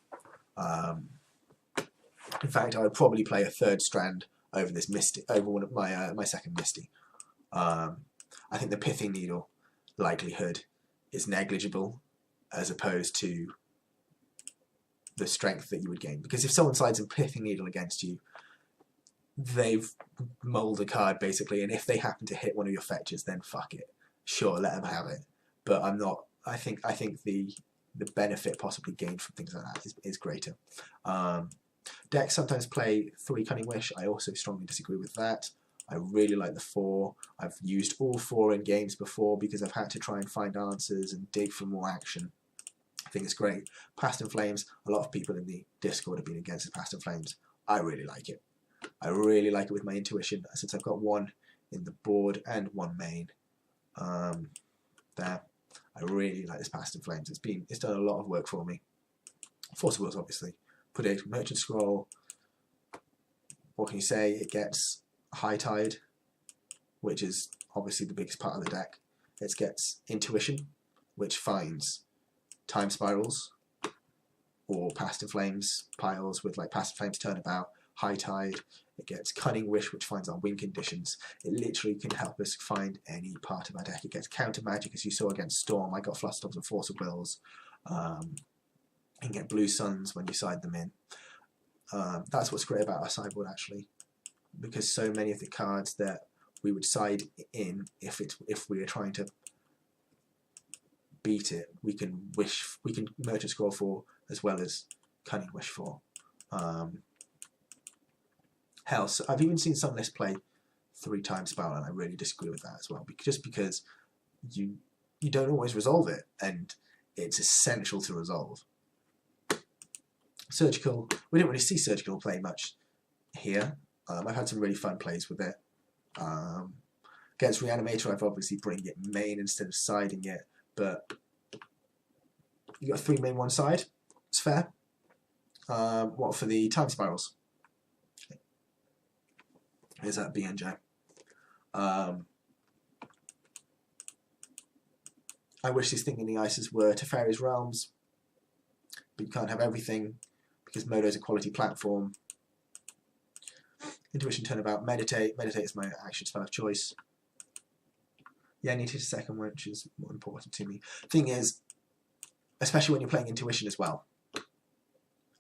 In fact, I would probably play a third strand over this Misty, over one of my second Misty. I think the Pithing Needle likelihood is negligible as opposed to the strength that you would gain. Because if someone slides a Pithing Needle against you, they've mulled a card basically, and if they happen to hit one of your fetches, then fuck it. Sure, let them have it. But I'm not. I think the benefit possibly gained from things like that is greater. Decks sometimes play 3 Cunning Wish. I also strongly disagree with that. I really like the 4. I've used all 4 in games before because I've had to try and find answers and dig for more action. I think it's great. Past and Flames, a lot of people in the Discord have been against the Past and Flames. I really like it. I really like it with my intuition, since I've got 1 in the board and 1 main. There. I really like this Past and Flames. It's done a lot of work for me. Force of Wills, obviously. Predict, Merchant Scroll. What can you say? It gets High Tide, which is obviously the biggest part of the deck. It gets Intuition, which finds Time Spirals or Past and Flames piles with like Past and Flames Turnabout, High Tide. It gets Cunning Wish, which finds our win conditions. It literally can help us find any part of our deck. It gets Counter Magic, as you saw against Storm. I got Flusterstorms and Force of Wills. You can get Blue Suns when you side them in. That's what's great about our sideboard, actually, because so many of the cards that we would side in, if we are trying to beat it, we can Merchant Scroll for as well as Cunning Wish for. Hell, so I've even seen some lists play 3 times Spell, and I really disagree with that as well, just because you don't always resolve it, and it's essential to resolve. Surgical, we didn't really see Surgical play much here. I've had some really fun plays with it. Against Reanimator, I've obviously bring it main instead of siding it, but you got 3 main, 1 side. It's fair. What for the Time Spirals? Here's that BNJ. I wish these Thing in the Ices were Teferi's Realms, but you can't have everything because Modo's a quality platform. Intuition, Turnabout, Meditate. Meditate is my action spell of choice. Yeah, I needed a second one, which is more important to me. Thing is, especially when you're playing Intuition as well,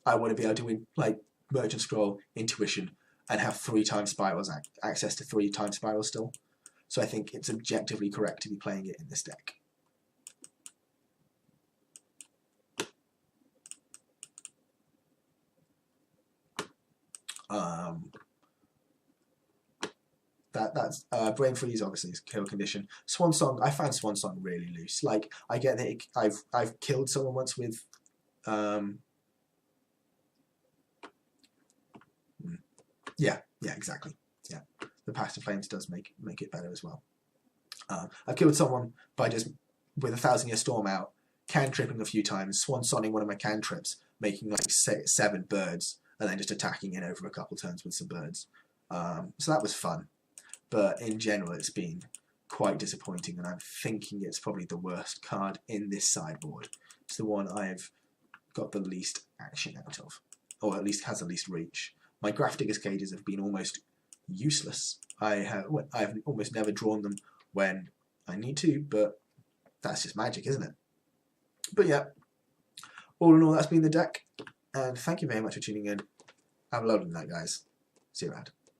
I want to be able to win, like, Merchant Scroll, Intuition, and have 3 Time Spirals, access to 3 Time Spirals still. So I think it's objectively correct to be playing it in this deck. That's Brain Freeze obviously is kill condition. Swan Song, I found Swan Song really loose. Like I get that I've killed someone once with yeah, exactly. Yeah. The Pact of Flames does make it better as well. I've killed someone by just with a 1,000-Year Storm out, cantripping a few times, swan sonning one of my cantrips, making like 7 birds, and then just attacking it over a couple turns with some birds. So that was fun. But in general, it's been quite disappointing, and I'm thinking it's probably the worst card in this sideboard. It's the one I've got the least action out of, or at least has the least reach. My Graph Digger's Cages have been almost useless. I've almost never drawn them when I need to, but that's just magic, isn't it? But yeah, all in all, that's been the deck, and thank you very much for tuning in. Have a lovely night, guys. See you around.